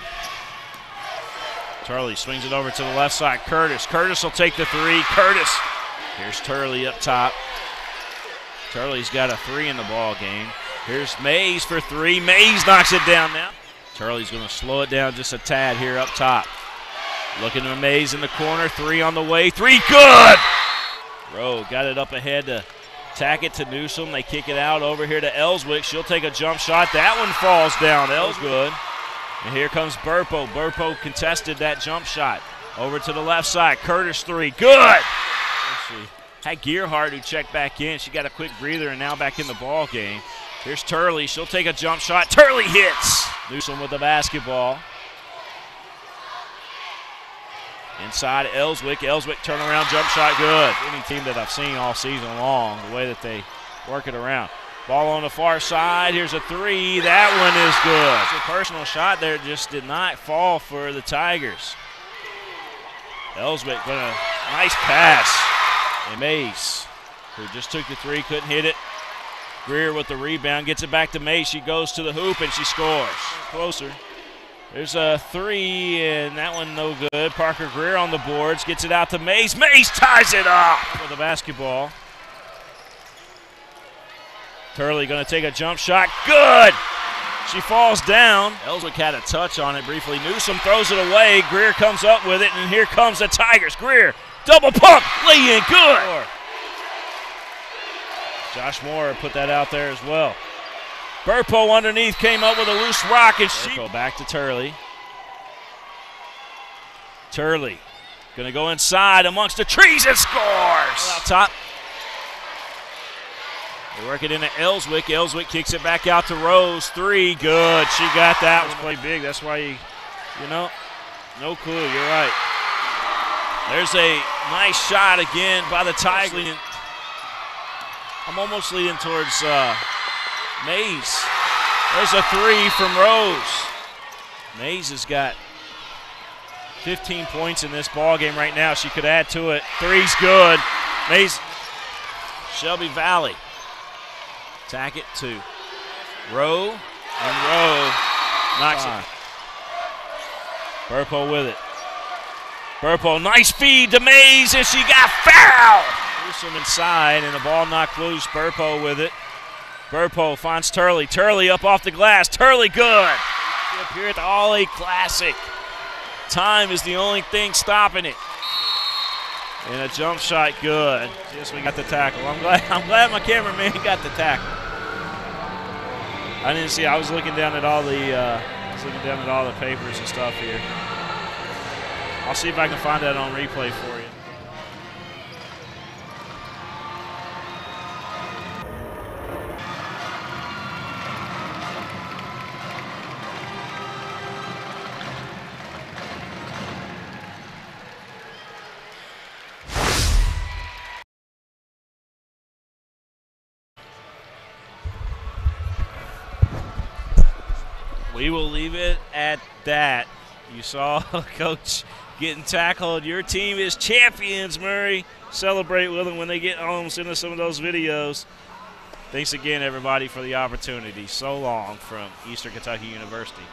Turley swings it over to the left side. Curtis will take the three. Here's Turley up top. Turley's got a three in the ball game. Here's Mays for three. Mays knocks it down now. Turley's going to slow it down just a tad here up top. Looking at Mays in the corner. Three on the way. Three good! Rowe got it up ahead to tack it to Newsome. They kick it out over here to Ellswick. She'll take a jump shot. That one falls down. Good. And here comes Burpo. Burpo contested that jump shot. Over to the left side. Curtis three. Good! Had Gearhart who checked back in. She got a quick breather and now back in the ball game. Here's Turley. She'll take a jump shot. Turley hits! Newsome with the basketball. Inside Ellswick. Ellswick turnaround jump shot. Good. Any team that I've seen all season long, the way that they work it around. Ball on the far side. Here's a three. That one is good. It's a personal shot there. Just did not fall for the Tigers. Ellswick with a nice pass. And Mays, who just took the three, couldn't hit it. Greer with the rebound. Gets it back to Mays. She goes to the hoop and she scores. Closer. There's a three, and that one no good. Parker Greer on the boards. Gets it out to Mays. Mays ties it up with the basketball. Turley going to take a jump shot. Good! She falls down. Ellswick had a touch on it briefly. Newsome throws it away. Greer comes up with it, and here comes the Tigers. Greer, double pump, lay in, good! Josh Moore put that out there as well. Burpo underneath came up with a loose rock, and she back to Turley. Turley going to go inside amongst the trees and scores! Out top. They work it into Ellswick. Ellswick kicks it back out to Rose. Three, good. She got that one. Play big. That's why you know, no clue. You're right. There's a nice shot again by the Tigers. I'm almost leading towards Mays. There's a three from Rose. Mays has got 15 points in this ball game right now. She could add to it. Three's good. Mason. Shelby Valley. Tack it to Rowe, and Rowe knocks it. Burpo with it. Burpo, nice feed to Mays, and she got fouled. Newsom inside, and the ball knocked loose. Burpo with it. Burpo finds Turley. Turley up off the glass. Turley good. Up here at the All-A Classic. Time is the only thing stopping it. And a jump shot good. Yes, we got the tackle. I'm glad my cameraman got the tackle. I didn't see. I was looking down at all the papers and stuff here. I'll see if I can find that on replay for you. We will leave it at that. You saw Coach getting tackled. Your team is champions, Murray. Celebrate with them when they get home. Send us some of those videos. Thanks again, everybody, for the opportunity. So long from Eastern Kentucky University.